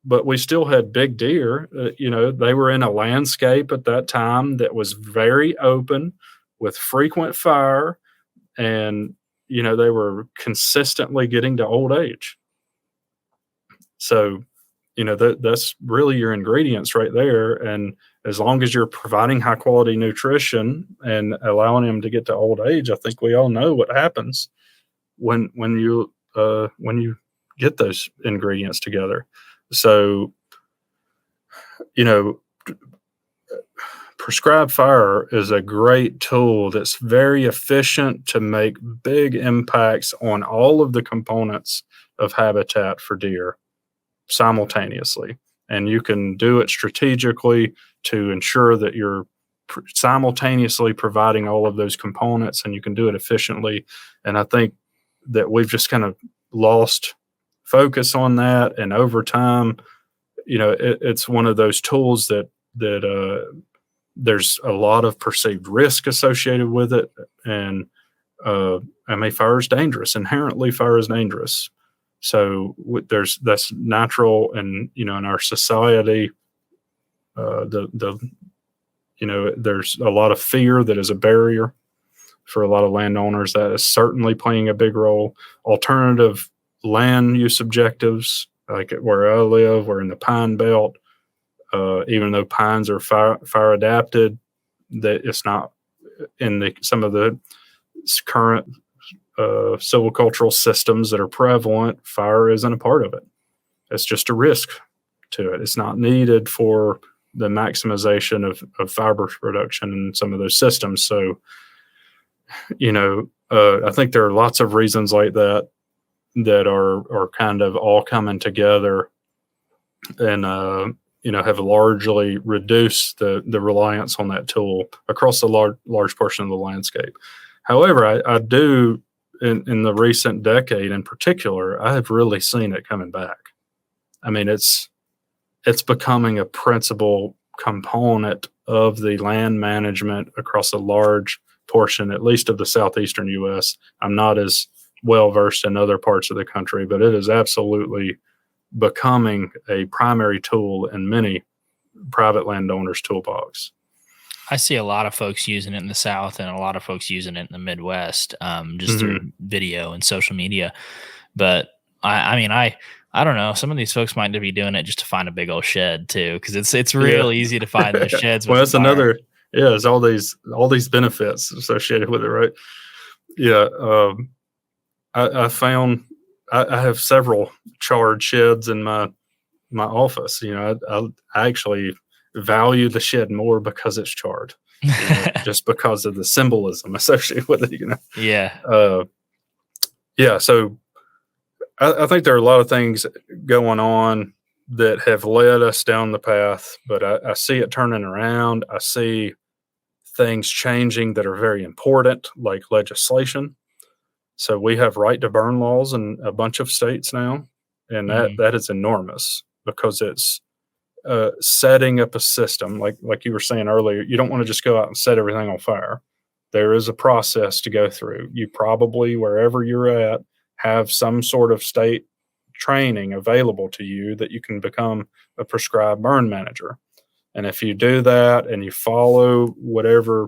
but we still had big deer. They were in a landscape at that time that was very open with frequent fire, and they were consistently getting to old age. So, that's really your ingredients right there. And as long as you're providing high quality nutrition and allowing them to get to old age, I think we all know what happens when you get those ingredients together. So, prescribed fire is a great tool that's very efficient to make big impacts on all of the components of habitat for deer simultaneously. And you can do it strategically to ensure that you're simultaneously providing all of those components, and you can do it efficiently. And I think that we've just kind of lost focus on that. And over time, it's one of those tools that there's a lot of perceived risk associated with it. And fire is dangerous. Inherently, fire is dangerous. So that's natural, and in our society, there's a lot of fear that is a barrier for a lot of landowners. That is certainly playing a big role. Alternative land use objectives, like where I live, we're in the pine belt. Even though pines are fire adapted, that it's not in some of the current silvicultural systems that are prevalent. Fire isn't a part of it. It's just a risk to it. It's not needed for the maximization of fiber production in some of those systems. So, I think there are lots of reasons like that are kind of all coming together, and have largely reduced the reliance on that tool across a large portion of the landscape. However, I do, in the recent decade in particular, I have really seen it coming back. I mean, it's becoming a principal component of the land management across a large portion, at least of the southeastern U.S. I'm not as well versed in other parts of the country, but it is absolutely becoming a primary tool in many private landowners' toolbox. I see a lot of folks using it in the South and a lot of folks using it in the Midwest, just through video and social media. But I don't know. Some of these folks might be doing it just to find a big old shed too, because it's real easy to find those sheds. Well, that's another. Yeah, there's all these benefits associated with it, right? Yeah, I found I have several charred sheds in my office. I actually value the shed more because it's charred, just because of the symbolism associated with it. Yeah. Yeah. So I think there are a lot of things going on that have led us down the path, but I see it turning around. I see things changing that are very important, like legislation. So we have right to burn laws in a bunch of states now, and that is enormous, because it's setting up a system, like you were saying earlier. You don't want to just go out and set everything on fire. There is a process to go through. You probably, wherever you're at, have some sort of state training available to you that you can become a prescribed burn manager. And if you do that and you follow whatever,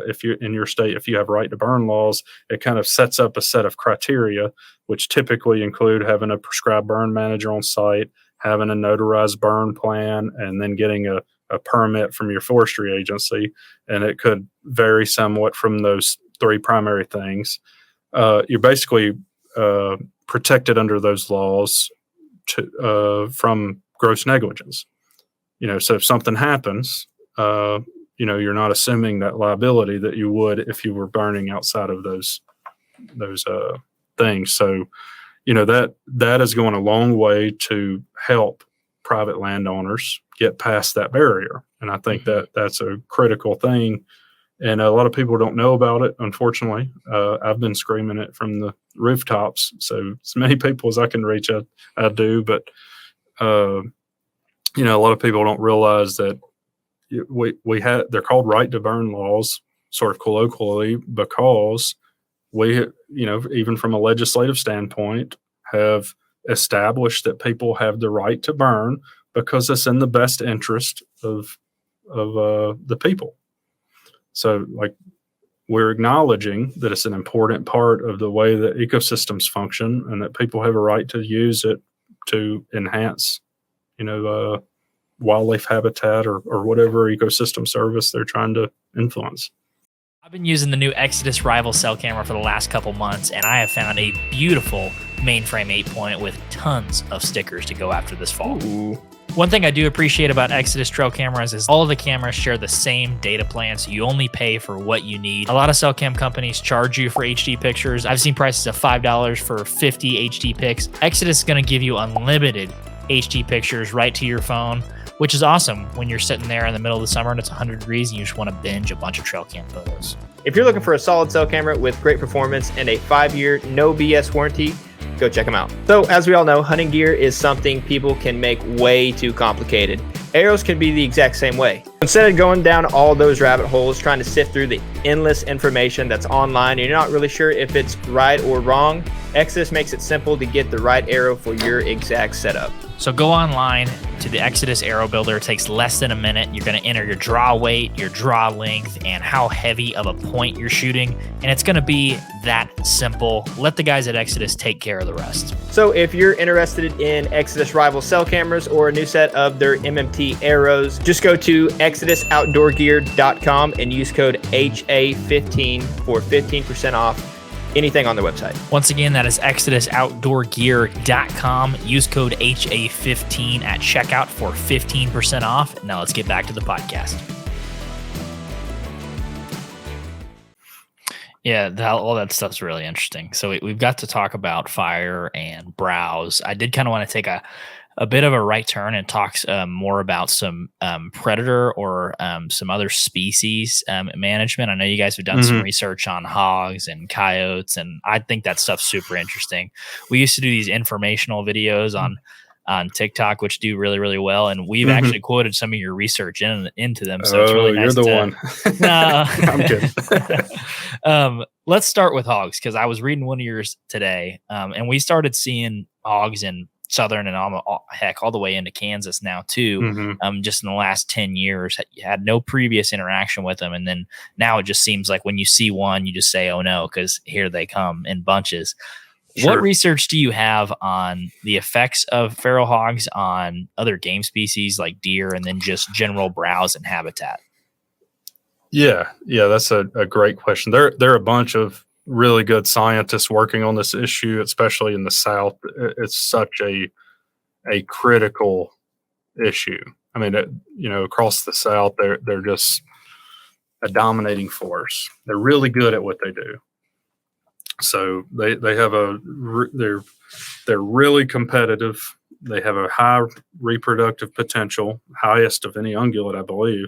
if you're in your state, if you have right to burn laws, it kind of sets up a set of criteria, which typically include having a prescribed burn manager on site, having a notarized burn plan, and then getting a permit from your forestry agency. And it could vary somewhat from those three primary things. You're basically protected under those laws from gross negligence. So if something happens, you're not assuming that liability that you would if you were burning outside of those things. So, that is going a long way to help private landowners get past that barrier. And I think that that's a critical thing. And a lot of people don't know about it, unfortunately. I've been screaming it from the rooftops. So as many people as I can reach, I do. But, a lot of people don't realize that they're called right to burn laws, sort of colloquially, because we, even from a legislative standpoint, have established that people have the right to burn because it's in the best interest of the people. So, we're acknowledging that it's an important part of the way that ecosystems function, and that people have a right to use it to enhance, wildlife habitat or whatever ecosystem service they're trying to influence. I've been using the new Exodus Rival cell camera for the last couple months, and I have found a beautiful mainframe 8-point with tons of stickers to go after this fall. Ooh. One thing I do appreciate about Exodus trail cameras is all of the cameras share the same data plan, so you only pay for what you need. A lot of cell cam companies charge you for HD pictures. I've seen prices of $5 for 50 HD pics. Exodus is going to give you unlimited HD pictures right to your phone, which is awesome when you're sitting there in the middle of the summer and it's 100 degrees and you just want to binge a bunch of trail cam photos. If you're looking for a solid cell camera with great performance and a 5-year no BS warranty, go check them out. So as we all know, hunting gear is something people can make way too complicated. Arrows can be the exact same way. Instead of going down all those rabbit holes trying to sift through the endless information that's online and you're not really sure if it's right or wrong, Exodus makes it simple to get the right arrow for your exact setup. So go online to the Exodus Arrow Builder. It takes less than a minute. You're going to enter your draw weight, your draw length, and how heavy of a point you're shooting. And it's going to be that simple. Let the guys at Exodus take care of the rest. So if you're interested in Exodus Rival cell cameras or a new set of their MMT arrows, just go to exodusoutdoorgear.com and use code HA15 for 15% off anything on their website. Once again, that is exodusoutdoorgear.com. Use code HA15 at checkout for 15% off. Now let's get back to the podcast. Yeah, all that stuff's really interesting. So we've got to talk about fire and browse. I did kind of want to take a bit of a right turn and talk more about some predator or some other species management. I know you guys have done some research on hogs and coyotes, and I think that stuff's super interesting. We used to do these informational videos on TikTok, which do really, really well, and we've actually quoted some of your research into them. So it's really nice. You're the one. No, I'm kidding. Let's start with hogs, because I was reading one of yours today, and we started seeing hogs in southern and all the way into Kansas now too. Just in the last 10 years, had no previous interaction with them, and then now it just seems like when you see one, you just say, "Oh no," because here they come in bunches. Sure. What research do you have on the effects of feral hogs on other game species like deer, and then just general browse and habitat? Yeah, that's a great question. There are a bunch of really good scientists working on this issue, especially in the South. It's such a critical issue. I mean, across the South, they're just a dominating force. They're really good at what they do. So they have they're really competitive. They have a high reproductive potential, highest of any ungulate, I believe.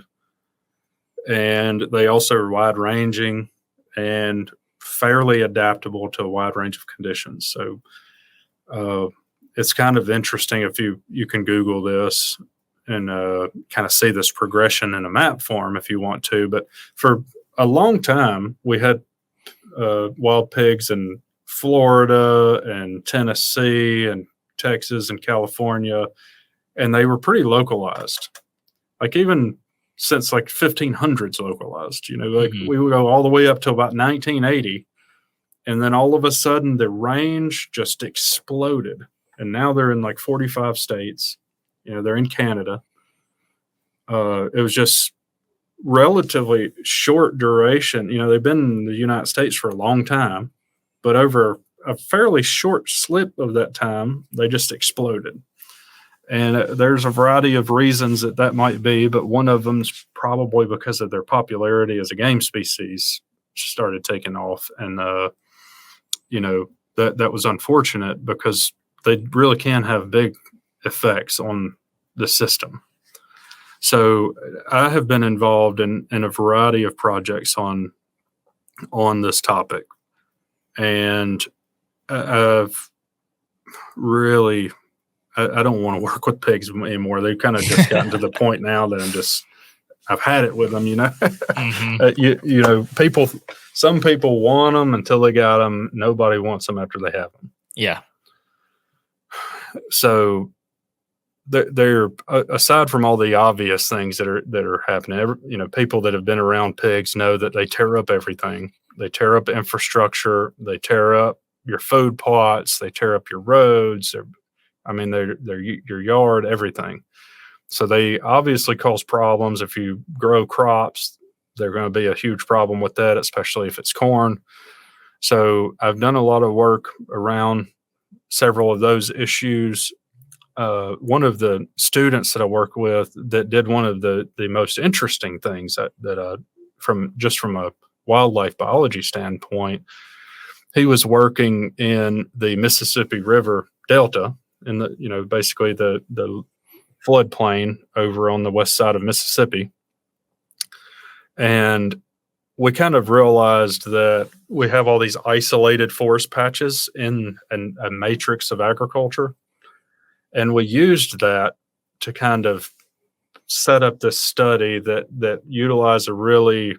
And they also are wide ranging and fairly adaptable to a wide range of conditions. So it's kind of interesting if you can Google this and kind of see this progression in a map form if you want to. But for a long time, we had wild pigs in Florida and Tennessee and Texas and California, and they were pretty localized. Like even since like 1500s localized, we would go all the way up to about 1980. And then all of a sudden the range just exploded. And now they're in like 45 states, they're in Canada. It was just relatively short duration. They've been in the United States for a long time, but over a fairly short slip of that time, they just exploded. And there's a variety of reasons that might be, but one of them's probably because of their popularity as a game species started taking off. And, that was unfortunate because they really can have big effects on the system. So I have been involved in a variety of projects on this topic. And I've really... I don't want to work with pigs anymore. They've kind of just gotten to the point now that I've had it with them, some people want them until they got them. Nobody wants them after they have them. Yeah. So they're aside from all the obvious things that are happening, people that have been around pigs know that they tear up everything. They tear up infrastructure. They tear up your food plots. They tear up your roads. They're your yard, everything. So they obviously cause problems. If you grow crops, they're going to be a huge problem with that, especially if it's corn. So I've done a lot of work around several of those issues. one of the students that I work with that did one of the most interesting things that from a wildlife biology standpoint, he was working in the Mississippi River Delta in the basically the floodplain over on the west side of Mississippi, and we kind of realized that we have all these isolated forest patches in a matrix of agriculture. And we used that to kind of set up this study that utilized a really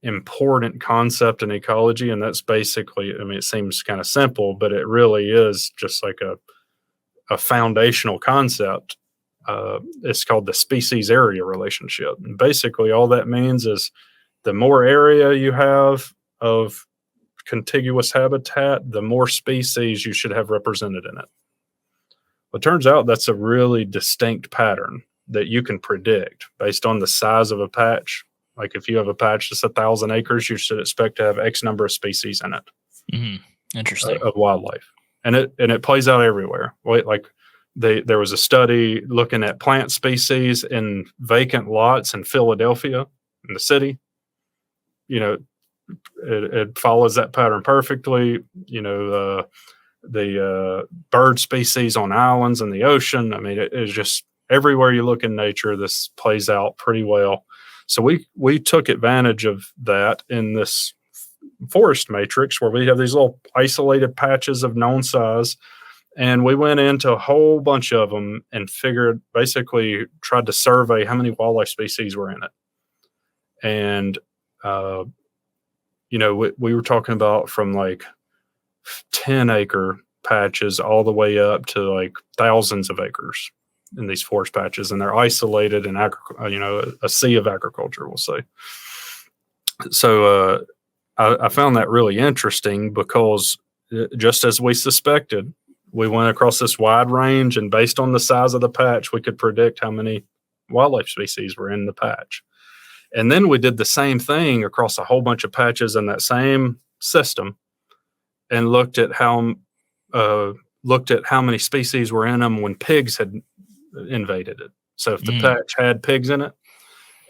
important concept in ecology. And that's basically, I mean, it seems kind of simple, but it really is just like a foundational concept. It's called the species area relationship. And basically all that means is the more area you have of contiguous habitat, the more species you should have represented in it. Well, it turns out that's a really distinct pattern that you can predict based on the size of a patch. Like if you have a patch that's 1,000 acres, you should expect to have X number of species in it. Mm-hmm. Interesting. Of wildlife. And it plays out everywhere. Like there was a study looking at plant species in vacant lots in Philadelphia, in the city. It follows that pattern perfectly. The bird species on islands in the ocean. I mean, it's just everywhere you look in nature, this plays out pretty well. So we took advantage of that in this forest matrix where we have these little isolated patches of known size. And we went into a whole bunch of them and tried to survey how many wildlife species were in it. And, we were talking about from like 10-acre patches all the way up to like thousands of acres in these forest patches. And they're isolated in a sea of agriculture, we'll say. So I found that really interesting because just as we suspected, we went across this wide range, and based on the size of the patch, we could predict how many wildlife species were in the patch. And then we did the same thing across a whole bunch of patches in that same system and looked at how many species were in them when pigs had invaded it. So if the patch had pigs in it,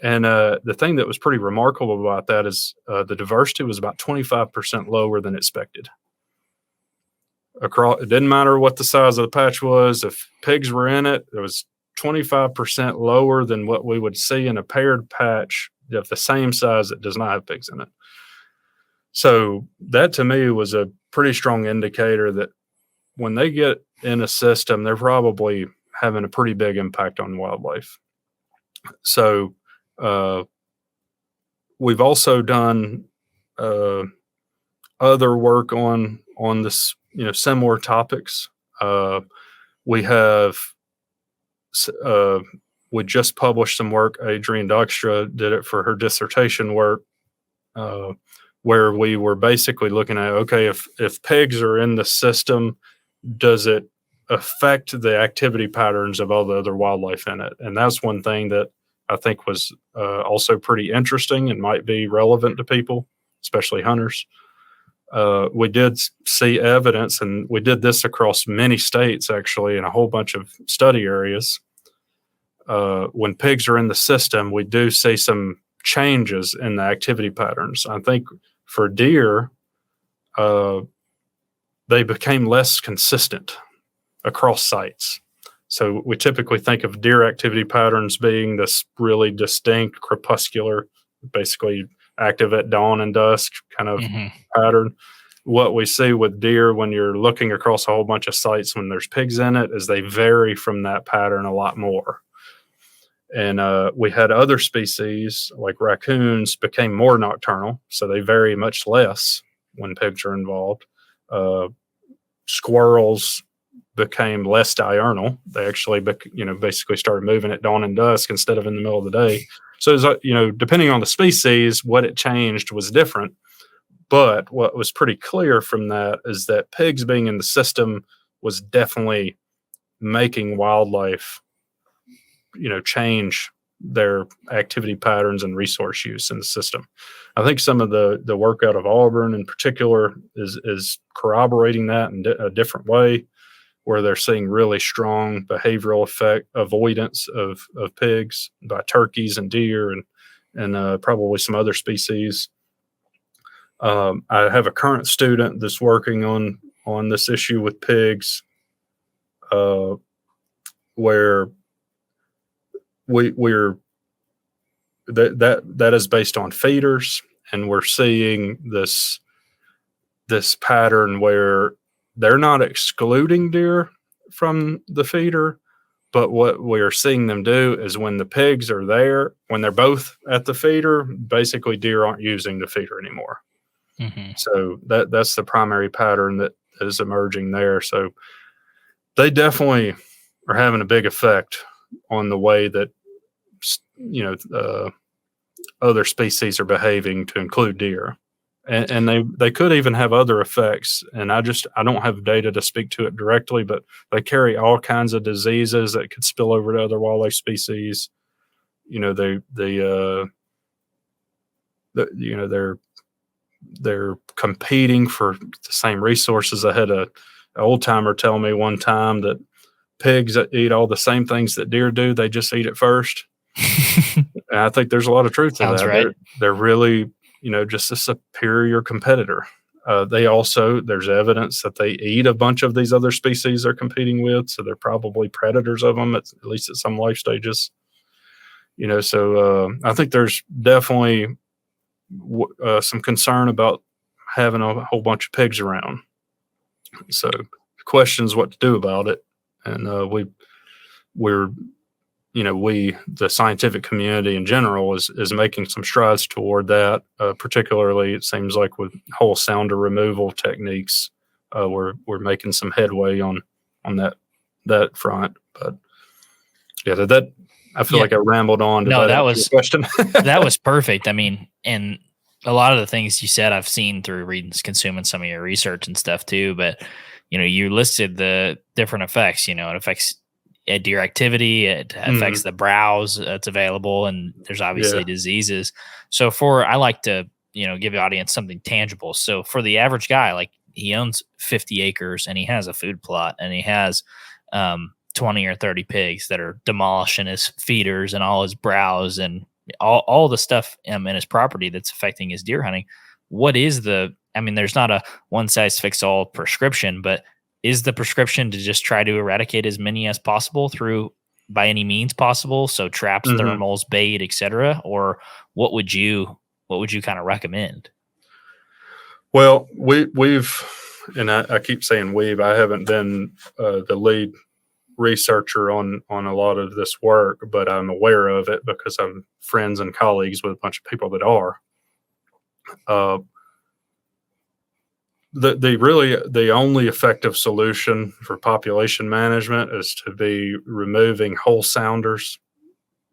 and the thing that was pretty remarkable about that is the diversity was about 25% lower than expected. It didn't matter what the size of the patch was. If pigs were in it, it was 25% lower than what we would see in a paired patch of the same size that does not have pigs in it. So that to me was a pretty strong indicator that when they get in a system, they're probably having a pretty big impact on wildlife. So we've also done other work on this, similar topics. We just published some work. Adrienne Dykstra did it for her dissertation work, where we were basically looking at, okay, if pigs are in the system, does it affect the activity patterns of all the other wildlife in it? And that's one thing that I think was also pretty interesting and might be relevant to people, especially hunters. We did see evidence, and we did this across many states, actually, in a whole bunch of study areas. When pigs are in the system, we do see some changes in the activity patterns. I think for deer, they became less consistent across sites. So we typically think of deer activity patterns being this really distinct crepuscular, basically active at dawn and dusk kind of pattern. What we see with deer when you're looking across a whole bunch of sites when there's pigs in it is they vary from that pattern a lot more. And we had other species like raccoons became more nocturnal, so they vary much less when pigs are involved. Squirrels became less diurnal. They actually, basically started moving at dawn and dusk instead of in the middle of the day. So, depending on the species, what it changed was different. But what was pretty clear from that is that pigs being in the system was definitely making wildlife, change their activity patterns and resource use in the system. I think some of the work out of Auburn in particular is corroborating that in a different way, where they're seeing really strong behavioral effect avoidance of pigs by turkeys and deer and probably some other species. I have a current student that's working on this issue with pigs, where we're that is based on feeders, and we're seeing this pattern where they're not excluding deer from the feeder, but what we're seeing them do is when the pigs are there, when they're both at the feeder, basically deer aren't using the feeder anymore. Mm-hmm. So that's the primary pattern that is emerging there. So they definitely are having a big effect on the way that other species are behaving, to include deer, and they could even have other effects. And I don't have data to speak to it directly, but they carry all kinds of diseases that could spill over to other wildlife species. They're competing for the same resources. I had an old timer tell me one time that pigs that eat all the same things that deer do, they just eat it first. And I think there's a lot of truth to Sounds that. right. They're really, just a superior competitor. There's evidence that they eat a bunch of these other species they're competing with, so they're probably predators of them at least at some life stages. So I think there's definitely some concern about having a whole bunch of pigs around. So the question is what to do about it, and the scientific community in general is making some strides toward that. Particularly, it seems like with whole sounder removal techniques, we're making some headway on that front. But yeah, I feel like I rambled on. No, that was your question. that was perfect. I mean, and a lot of the things you said I've seen through reading, consuming some of your research and stuff too. But you listed the different effects. It affects deer activity. It affects the browse that's available, and there's obviously diseases. So I like to give the audience something tangible. So for the average guy, like he owns 50 acres and he has a food plot and he has 20 or 30 pigs that are demolishing his feeders and all his browse and all the stuff in his property that's affecting his deer hunting. What is there's not a one size fits all prescription, but is the prescription to just try to eradicate as many as possible by any means possible? So traps, thermals, bait, etc. Or what would you kind of recommend? Well, we've, and I keep saying I haven't been the lead researcher on a lot of this work, but I'm aware of it because I'm friends and colleagues with a bunch of people that are. The only effective solution for population management is to be removing whole sounders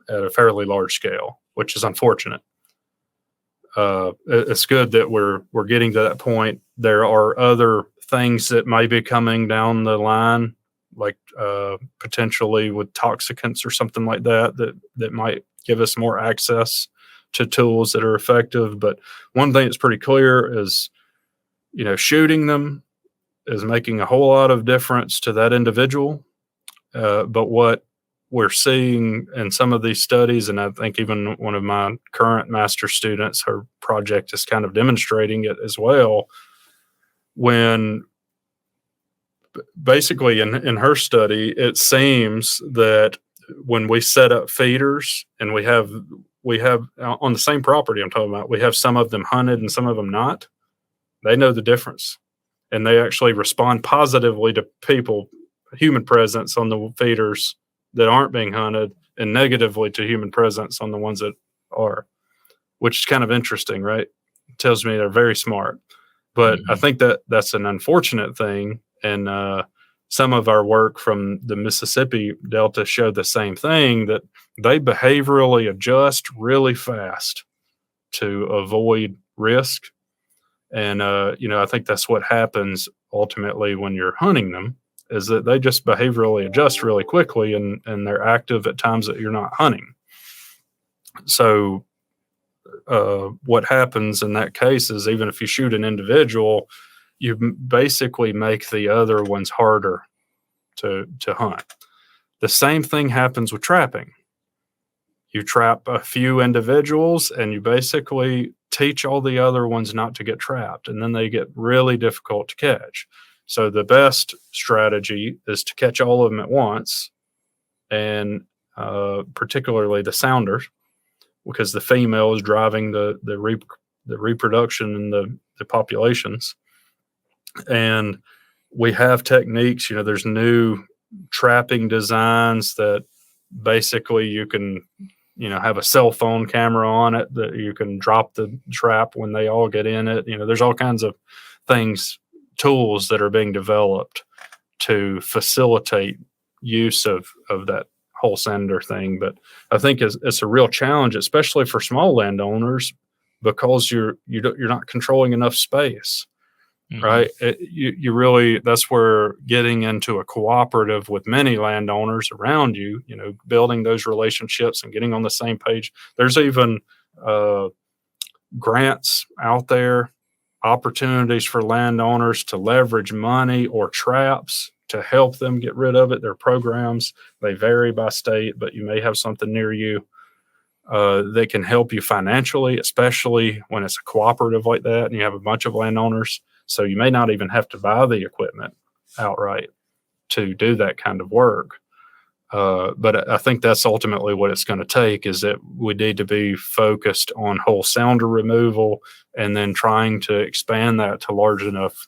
at a fairly large scale, which is unfortunate. It's good that we're getting to that point. There are other things that may be coming down the line, like potentially with toxicants or something like that might give us more access to tools that are effective. But one thing that's pretty clear is, shooting them is making a whole lot of difference to that individual. But what we're seeing in some of these studies, and I think even one of my current master students, her project is kind of demonstrating it as well, when basically in her study, it seems that when we set up feeders and we have on the same property I'm talking about, we have some of them hunted and some of them not, they know the difference. And they actually respond positively to human presence on the feeders that aren't being hunted, and negatively to human presence on the ones that are, which is kind of interesting, right? It tells me they're very smart. But I think that's an unfortunate thing. And some of our work from the Mississippi Delta showed the same thing, that they behaviorally adjust really fast to avoid risk. And, I think that's what happens ultimately when you're hunting them, is that they just behaviorally adjust really quickly, and they're active at times that you're not hunting. So what happens in that case is even if you shoot an individual, you basically make the other ones harder to hunt. The same thing happens with trapping. You trap a few individuals and you basically teach all the other ones not to get trapped, and then they get really difficult to catch. So the best strategy is to catch all of them at once, and particularly the sounders, because the female is driving the reproduction in the populations. And we have techniques, there's new trapping designs that basically you can, have a cell phone camera on it that you can drop the trap when they all get in it. There's all kinds of things, tools that are being developed to facilitate use of that whole sender thing. But I think it's a real challenge, especially for small landowners, because you're not controlling enough space. Mm-hmm. Right. You really, that's where getting into a cooperative with many landowners around you, building those relationships and getting on the same page. There's even grants out there, opportunities for landowners to leverage money or traps to help them get rid of it. There are programs, they vary by state, but you may have something near you that can help you financially, especially when it's a cooperative like that and you have a bunch of landowners. So you may not even have to buy the equipment outright to do that kind of work. But I think that's ultimately what it's going to take, is that we need to be focused on whole sounder removal and then trying to expand that to large enough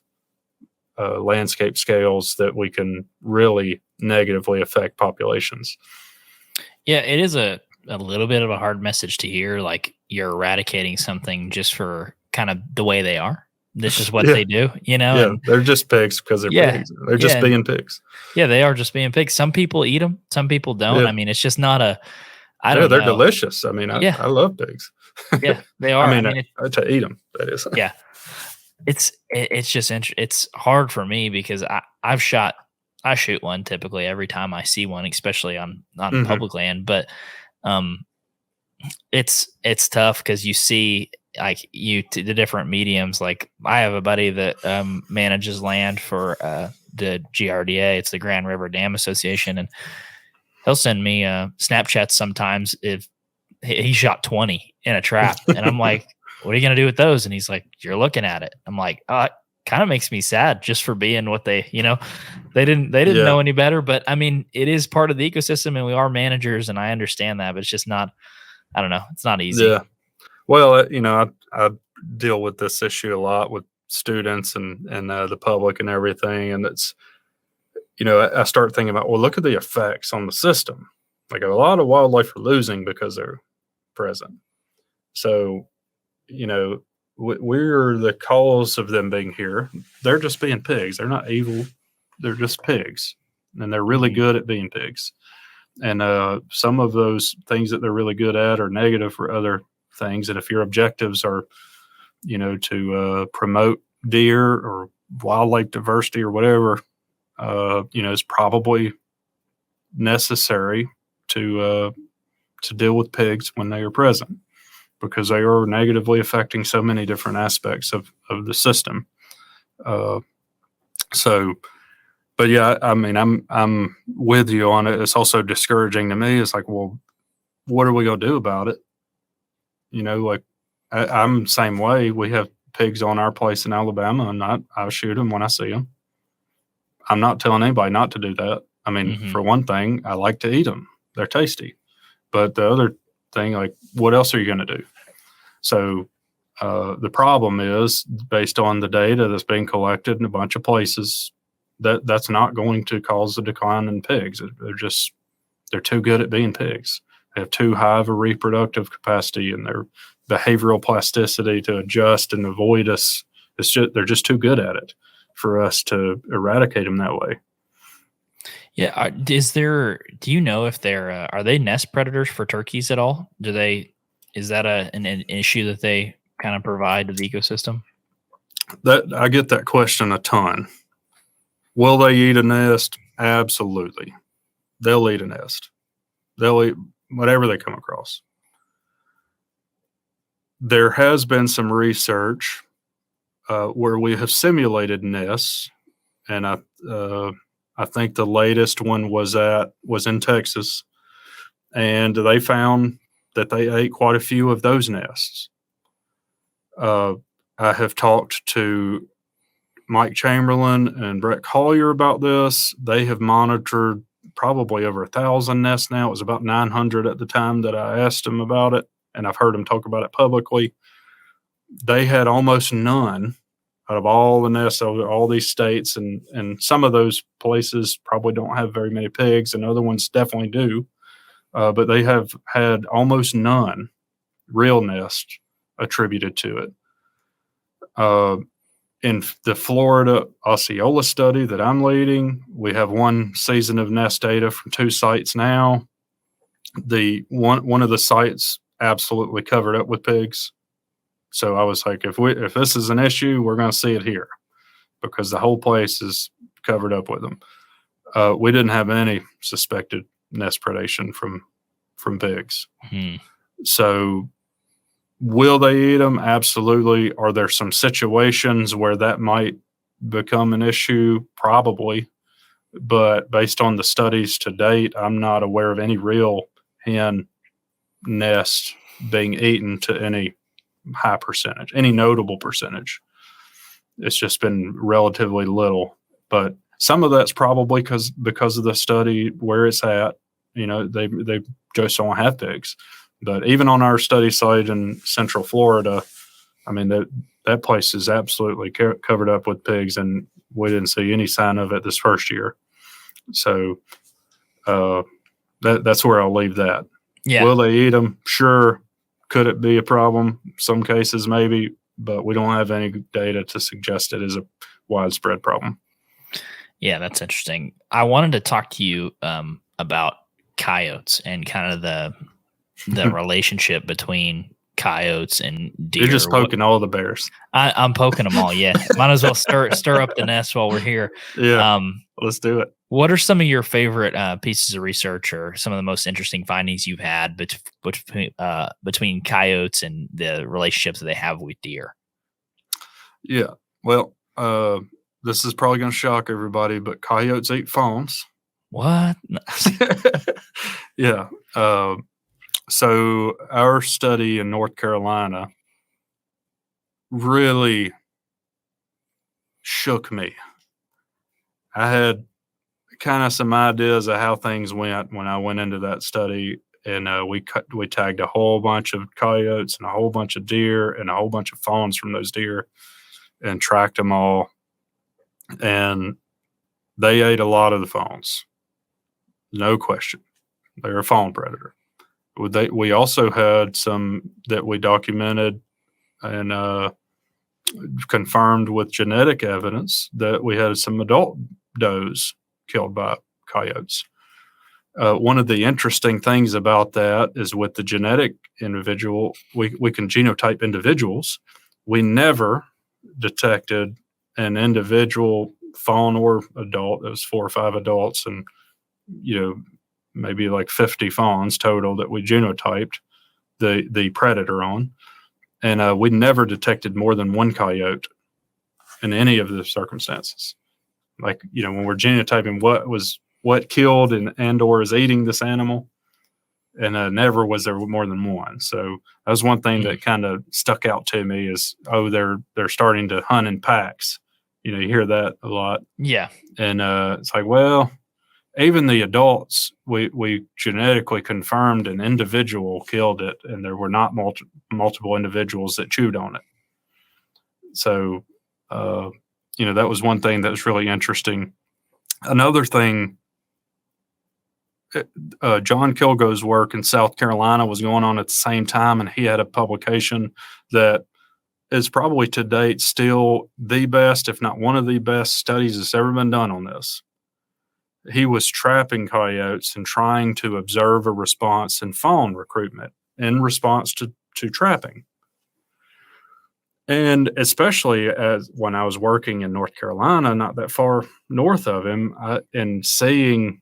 landscape scales that we can really negatively affect populations. Yeah, it is a little bit of a hard message to hear, like you're eradicating something just for kind of the way they are. This is what they do, Yeah, and they're just pigs because they're pigs. They're just being pigs. Yeah, they are just being pigs. Some people eat them, some people don't. Yeah. I mean, it's just not a. I don't know. They're delicious. I mean, I love pigs. Yeah, they are. I mean, to eat them, that is. Yeah, it's just it's hard for me because I shoot one typically every time I see one, especially on mm-hmm. public land, but it's tough because you see. Like the different mediums. Like I have a buddy that manages land for the GRDA. It's the Grand River Dam Association, and he'll send me Snapchats sometimes if he shot 20 in a trap, and I'm like, "What are you gonna do with those?" And he's like, "You're looking at it." I'm like, "Oh, it kind of makes me sad just for being what they, they didn't know any better." But I mean, it is part of the ecosystem, and we are managers, and I understand that, but it's just not. I don't know. It's not easy. Yeah. Well, I deal with this issue a lot with students and the public and everything. And it's, I start thinking about, well, look at the effects on the system. Like a lot of wildlife are losing because they're present. So, we're the cause of them being here. They're just being pigs. They're not evil. They're just pigs. And they're really good at being pigs. And some of those things that they're really good at are negative for other things. And if your objectives are, to promote deer or wildlife diversity or whatever, it's probably necessary to deal with pigs when they are present, because they are negatively affecting so many different aspects of the system. But yeah, I mean, I'm with you on it. It's also discouraging to me. It's like, well, what are we going to do about it? Like I'm the same way. We have pigs on our place in Alabama, and I shoot them when I see them. I'm not telling anybody not to do that. I mean, mm-hmm. for one thing, I like to eat them. They're tasty. But the other thing, like, what else are you going to do? So the problem is, based on the data that's being collected in a bunch of places, that's not going to cause a decline in pigs. They're too good at being pigs. They have too high of a reproductive capacity, and their behavioral plasticity to adjust and avoid us. They're just too good at it for us to eradicate them that way. Yeah. Do you know if are they nest predators for turkeys at all? Is that an issue that they kind of provide to the ecosystem? I get that question a ton. Will they eat a nest? Absolutely. They'll eat a nest. They'll eat whatever they come across. there has been some research where we have simulated nests, and I think the latest one was in Texas, and they found that they ate quite a few of those nests. I have talked to Mike Chamberlain and Brett Collier about this. They have monitored probably over 1,000 nests now. It was about 900 at the time that I asked them about it, and I've heard them talk about it publicly. They had almost none out of all the nests over all these states, and some of those places probably don't have very many pigs, and other ones definitely do. But they have had almost none real nests attributed to it. In the Florida Osceola study that I'm leading, we have one season of nest data from 2 sites now. The one of the sites absolutely covered up with pigs. So I was like, if this is an issue, we're going to see it here, because the whole place is covered up with them. We didn't have any suspected nest predation from pigs. So will they eat them? Absolutely. Are there some situations where that might become an issue? Probably. But based on the studies to date, I'm not aware of any real hen nest being eaten to any high percentage, any notable percentage. It's just been relatively little. But some of that's probably because of the study where it's at. They just don't have pigs. But even on our study site in Central Florida, I mean, that place is absolutely covered up with pigs, and we didn't see any sign of it this first year. So that's where I'll leave that. Yeah. Will they eat them? Sure. Could it be a problem? Some cases, maybe, but we don't have any data to suggest it is a widespread problem. Yeah, that's interesting. I wanted to talk to you about coyotes and kind of the relationship between coyotes and deer. You're just poking all the bears. I'm poking them all. Yeah, might as well stir up the nest while we're here. Yeah, let's do it. What are some of your favorite pieces of research, or some of the most interesting findings you've had between coyotes and the relationships that they have with deer? Yeah, well, this is probably going to shock everybody, but coyotes eat fawns. What? Yeah. So our study in North Carolina really shook me. I had kind of some ideas of how things went when I went into that study, and we tagged a whole bunch of coyotes and a whole bunch of deer and a whole bunch of fawns from those deer and tracked them all. And they ate a lot of the fawns. No question. They're a fawn predator. We also had some that we documented and confirmed with genetic evidence that we had some adult does killed by coyotes. One of the interesting things about that is with the genetic individual, we can genotype individuals. We never detected an individual fawn or adult. It was 4 or 5 adults and, maybe like 50 fawns total that we genotyped the predator on. And we never detected more than 1 coyote in any of the circumstances. Like, when we're genotyping what killed and or is eating this animal, and never was there more than 1. So that was one thing that kind of stuck out to me is, they're starting to hunt in packs. You hear that a lot. Yeah. And it's like, well, even the adults, we genetically confirmed an individual killed it, and there were not multiple individuals that chewed on it. So, that was one thing that was really interesting. Another thing, John Kilgo's work in South Carolina was going on at the same time, and he had a publication that is probably to date still the best, if not one of the best studies that's ever been done on this. He was trapping coyotes and trying to observe a response in fawn recruitment in response to trapping. And especially as when I was working in North Carolina, not that far north of him, and seeing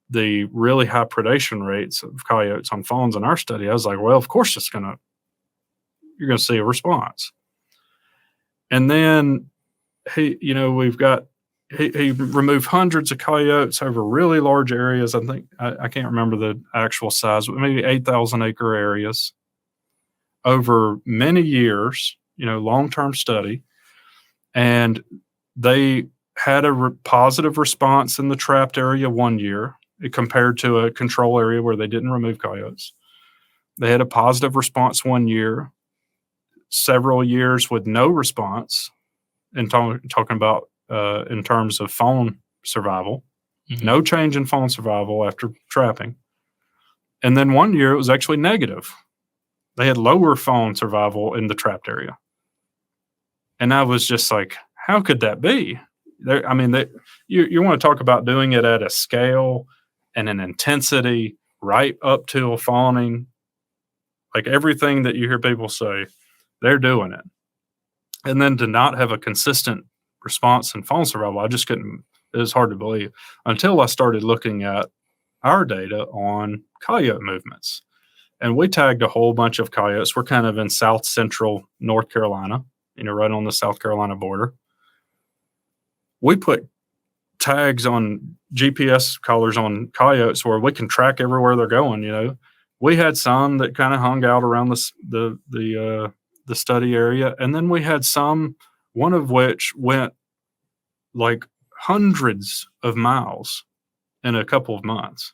the really high predation rates of coyotes on fawns in our study, I was like, well, of course it's going to you're going to see a response. And then he removed hundreds of coyotes over really large areas. I think I can't remember the actual size, but maybe 8,000 acre areas over many years, long-term study. And they had a positive response in the trapped area 1 year compared to a control area where they didn't remove coyotes. They had a positive response 1 year, several years with no response, and talking about in terms of fawn survival. Mm-hmm. No change in fawn survival after trapping. And then 1 year it was actually negative. They had lower fawn survival in the trapped area. And I was just like, how could that be? You want to talk about doing it at a scale and an intensity right up to fawning. Like everything that you hear people say, they're doing it. And then to not have a consistent response in fawn survival, I just couldn't. It was hard to believe until I started looking at our data on coyote movements. And we tagged a whole bunch of coyotes. We're kind of in south central North Carolina, right on the South Carolina border. We put tags on GPS collars on coyotes where we can track everywhere they're going. We had some that kind of hung out around the study area, and then we had some, one of which went like hundreds of miles in a couple of months.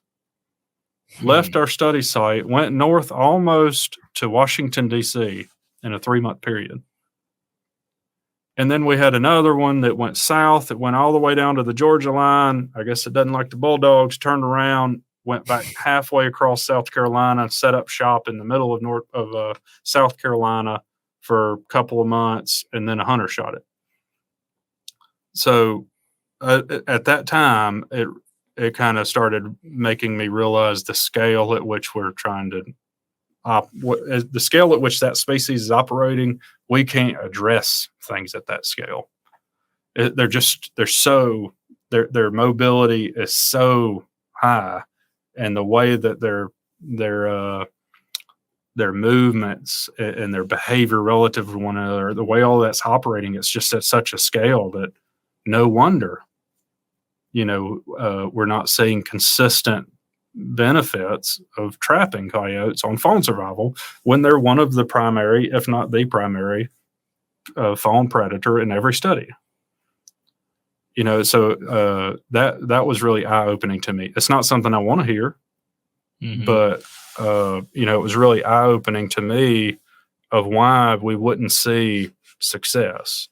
Left our study site, went north almost to Washington, D.C. in a 3-month period. And then we had another one that went south. It went all the way down to the Georgia line. I guess it doesn't like the Bulldogs. Turned around, went back halfway across South Carolina, set up shop in the middle of South Carolina for a couple of months, and then a hunter shot it. So at that time, it kind of started making me realize the scale at which we're trying to the scale at which that species is operating. We can't address things at that scale. Their mobility is so high, and the way that their movements and their behavior relative to one another, the way all that's operating, it's just at such a scale that no wonder, we're not seeing consistent benefits of trapping coyotes on fawn survival when they're one of the primary, if not the primary, fawn predator in every study. So that was really eye-opening to me. It's not something I want to hear, but it was really eye-opening to me of why we wouldn't see success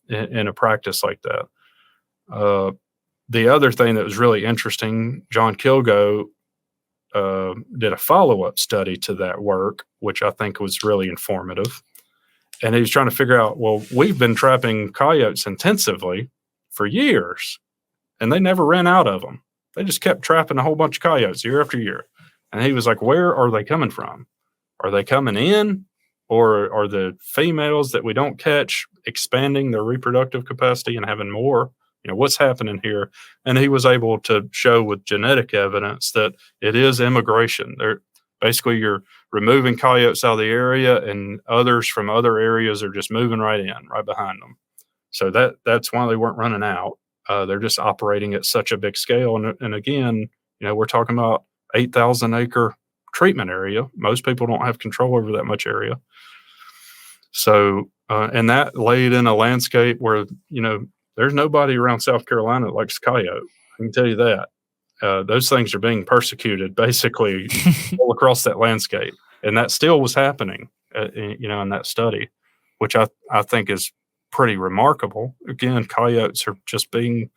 in a practice like that. The other thing that was really interesting, John Kilgo did a follow-up study to that work, which I think was really informative. And he was trying to figure out, well, we've been trapping coyotes intensively for years, and they never ran out of them. They just kept trapping a whole bunch of coyotes year after year. And he was like, where are they coming from? Are they coming in, or are the females that we don't catch expanding their reproductive capacity and having more? What's happening here? And he was able to show with genetic evidence that it is immigration. You're removing coyotes out of the area, and others from other areas are just moving right in, right behind them. So that's why they weren't running out. They're just operating at such a big scale. And again, we're talking about 8,000 acre treatment area. Most people don't have control over that much area. So, and that laid in a landscape where, there's nobody around South Carolina that likes coyote. I can tell you that. Those things are being persecuted basically all across that landscape. And that still was happening, in that study, which I think is pretty remarkable. Again, coyotes are just being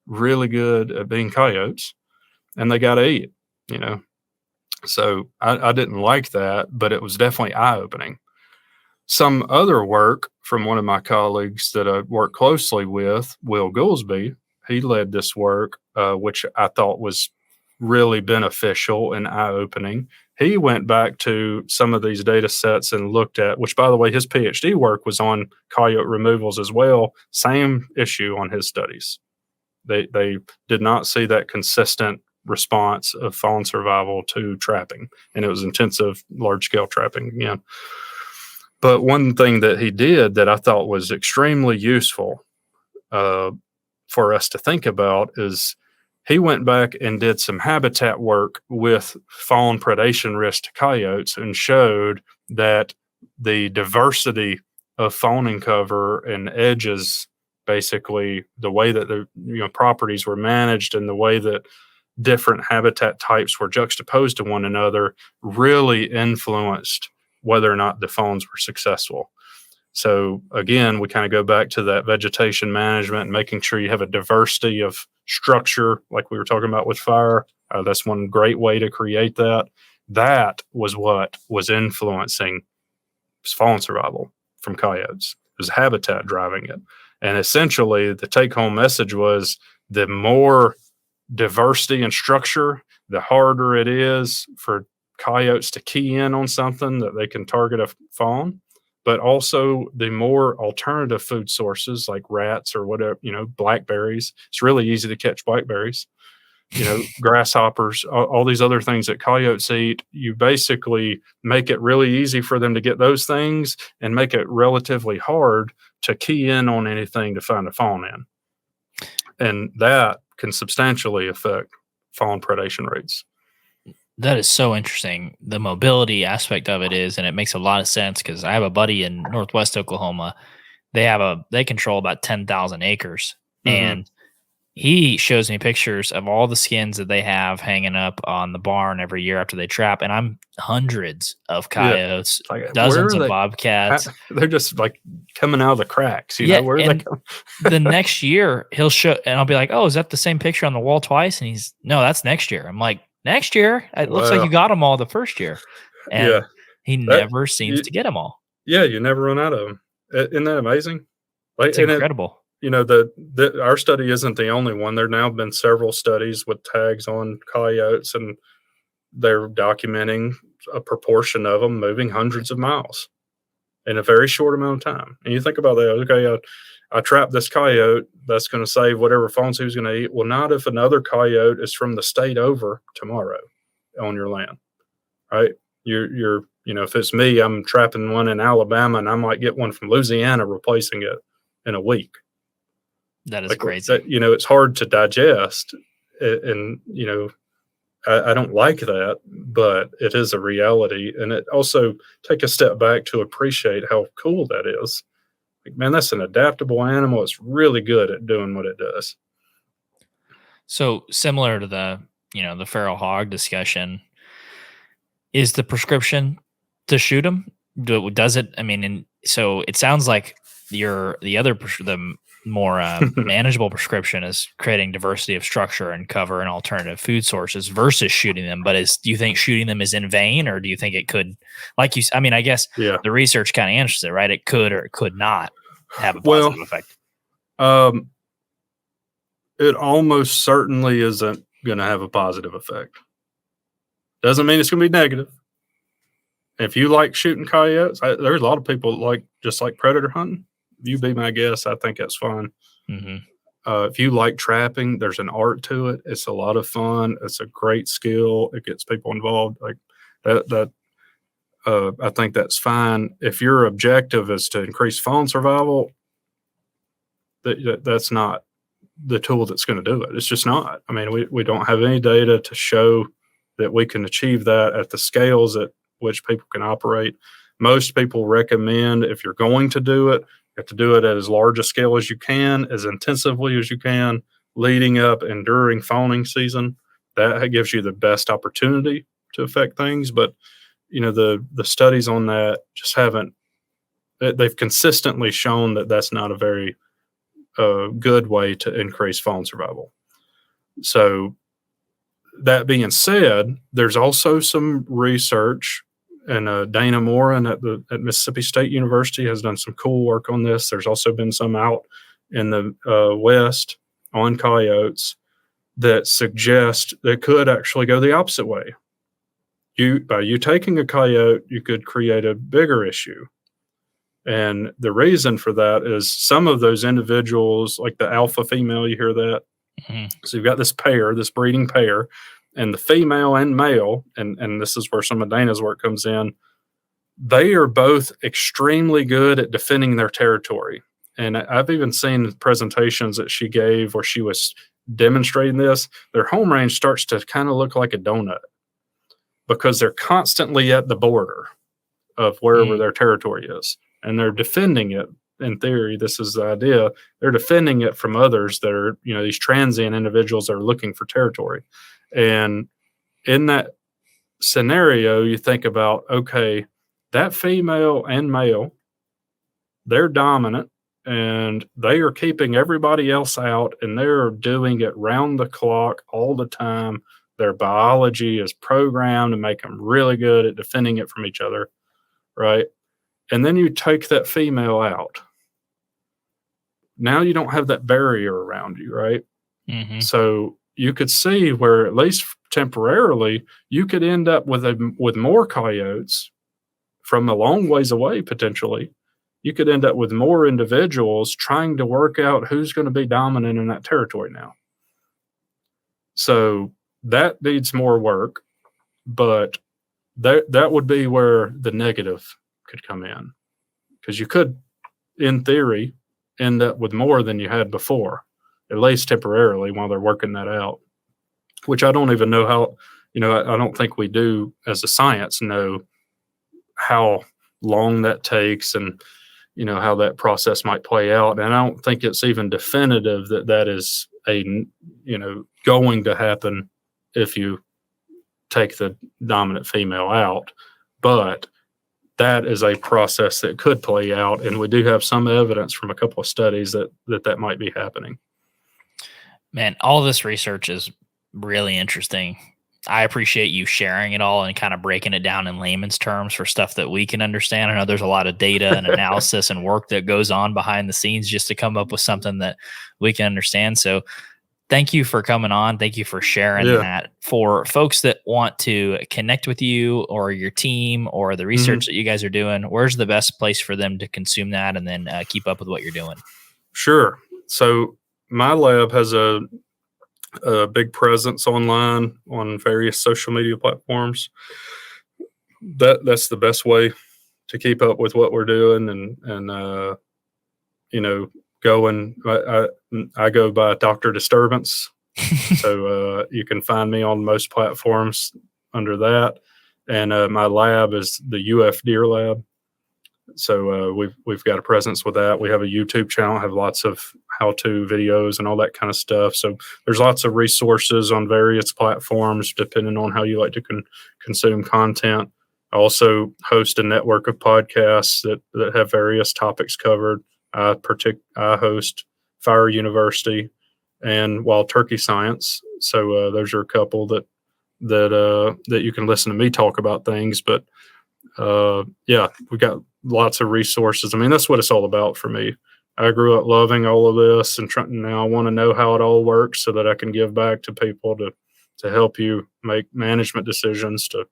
really good at being coyotes, and they got to eat, So I didn't like that, but it was definitely eye-opening. Some other work from one of my colleagues that I work closely with, Will Goolsby, he led this work, which I thought was really beneficial and eye-opening. He went back to some of these data sets and looked at, which, by the way, his PhD work was on coyote removals as well. Same issue on his studies. They did not see that consistent response of fawn survival to trapping, and it was intensive, large-scale trapping again. But one thing that he did that I thought was extremely useful for us to think about is he went back and did some habitat work with fawn predation risk to coyotes and showed that the diversity of fawning cover and edges, basically the way that the properties were managed and the way that different habitat types were juxtaposed to one another, really influenced whether or not the fawns were successful. So again, we kind of go back to that vegetation management and making sure you have a diversity of structure, like we were talking about with fire. That's one great way to create that. That was what was influencing fawn survival from coyotes. It was habitat driving it. And essentially, the take-home message was the more diversity and structure, the harder it is for coyotes to key in on something that they can target a fawn. But also the more alternative food sources like rats or whatever, blackberries. It's really easy to catch blackberries, grasshoppers, all these other things that coyotes eat. You basically make it really easy for them to get those things and make it relatively hard to key in on anything to find a fawn in. And that can substantially affect fawn predation rates. That is so interesting. The mobility aspect of it is, and it makes a lot of sense because I have a buddy in Northwest Oklahoma. They control about 10,000 acres, and he shows me pictures of all the skins that they have hanging up on the barn every year after they trap. And I'm hundreds of coyotes, dozens of bobcats. They're just like coming out of the cracks. Where are they coming? The next year he'll show, and I'll be like, "Oh, is that the same picture on the wall twice?" And no, that's next year. I'm like, next year? It looks like you got them all the first year. And he never seems to get them all. Yeah, you never run out of them. Isn't that amazing? It's incredible. Our study isn't the only one. There now have been several studies with tags on coyotes, and they're documenting a proportion of them moving hundreds of miles in a very short amount of time. And you think about that, okay, I trapped this coyote, that's going to save whatever fawns he was going to eat. Well, not if another coyote is from the state over tomorrow on your land, right? You're if it's me, I'm trapping one in Alabama and I might get one from Louisiana replacing it in a week. That is crazy. It's hard to digest. And, I don't like that, but it is a reality. And it also take a step back to appreciate how cool that is. Man, that's an adaptable animal. It's really good at doing what it does. So similar to the feral hog discussion, is the prescription to shoot them? Does it? I mean, so it sounds like the more manageable prescription is creating diversity of structure and cover and alternative food sources versus shooting them. But do you think shooting them is in vain, or do you think it could, I guess the research kind of answers it, right? It could or it could not have a positive effect. It almost certainly isn't going to have a positive effect. Doesn't mean it's going to be negative. If you like shooting coyotes, there's a lot of people just like predator hunting. You be my guest. I think that's fun. Mm-hmm. If you like trapping, there's an art to it. It's a lot of fun. It's a great skill. It gets people involved. Like that. I think that's fine. If your objective is to increase fawn survival, that's not the tool that's going to do it. It's just not. I mean, we don't have any data to show that we can achieve that at the scales at which people can operate. Most people recommend, if you're going to do it, you have to do it at as large a scale as you can, as intensively as you can, leading up and during fawning season. That gives you the best opportunity to affect things. But, the studies on that just haven't, they've consistently shown that that's not a very good way to increase fawn survival. So that being said, there's also some research, and Dana Moran at Mississippi State University has done some cool work on this. There's also been some out in the West on coyotes that suggest they could actually go the opposite way. By you taking a coyote, you could create a bigger issue. And the reason for that is some of those individuals, like the alpha female, you hear that? Mm-hmm. So you've got this breeding pair, and the female and male, and this is where some of Dana's work comes in, they are both extremely good at defending their territory. And I've even seen presentations that she gave where she was demonstrating this. Their home range starts to kind of look like a donut because they're constantly at the border of wherever their territory is. And they're defending it. In theory, this is the idea. They're defending it from others that are, these transient individuals that are looking for territory. And in that scenario, you think about, okay, that female and male, they're dominant and they are keeping everybody else out, and they're doing it round the clock all the time. Their biology is programmed to make them really good at defending it from each other, right? And then you take that female out. Now you don't have that barrier around you, right? Mm-hmm. So you could see where, at least temporarily, you could end up with more coyotes from a long ways away, potentially. You could end up with more individuals trying to work out who's going to be dominant in that territory now. So that needs more work, but that would be where the negative could come in, because you could, in theory, end up with more than you had before, at least temporarily, while they're working that out, which I don't even know how, I don't think we do as a science know how long that takes and, how that process might play out. And I don't think it's even definitive that is going to happen if you take the dominant female out. But that is a process that could play out. And we do have some evidence from a couple of studies that might be happening. Man, all this research is really interesting. I appreciate you sharing it all and kind of breaking it down in layman's terms for stuff that we can understand. I know there's a lot of data and analysis and work that goes on behind the scenes just to come up with something that we can understand. So thank you for coming on. Thank you for sharing that. For folks that want to connect with you or your team or the research that you guys are doing, where's the best place for them to consume that and then keep up with what you're doing? Sure. So my lab has a big presence online on various social media platforms. That's the best way to keep up with what we're doing and going. I go by Dr. Disturbance. So you can find me on most platforms under that. And my lab is the UF Deer Lab. So we've got a presence with that. We have a YouTube channel, have lots of how-to videos and all that kind of stuff. So there's lots of resources on various platforms, depending on how you like to consume content. I also host a network of podcasts that have various topics covered. I host Fire University and Wild Turkey Science. So those are a couple that you can listen to me talk about things. But we got lots of resources. I mean, that's what it's all about for me. I grew up loving all of this, and now I want to know how it all works so that I can give back to people to help you make management decisions to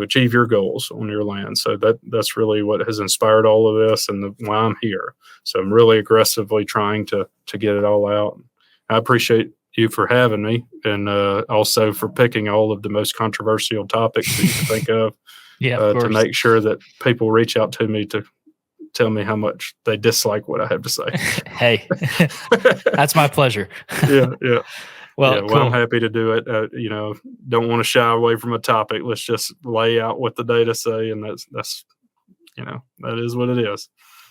achieve your goals on your land. So that's really what has inspired all of this and why I'm here. So I'm really aggressively trying to get it all out. I appreciate you for having me, and also for picking all of the most controversial topics that you can think of. To make sure that people reach out to me to tell me how much they dislike what I have to say. Hey, that's my pleasure. Yeah. Well, cool. I'm happy to do it. Don't want to shy away from a topic. Let's just lay out what the data say, and that's that is what it is.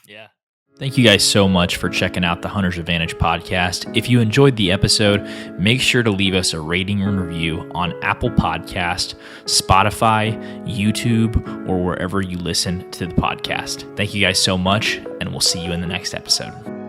Yeah. Thank you guys so much for checking out the Hunter's Advantage podcast. If you enjoyed the episode, make sure to leave us a rating and review on Apple Podcast, Spotify, YouTube, or wherever you listen to the podcast. Thank you guys so much, and we'll see you in the next episode.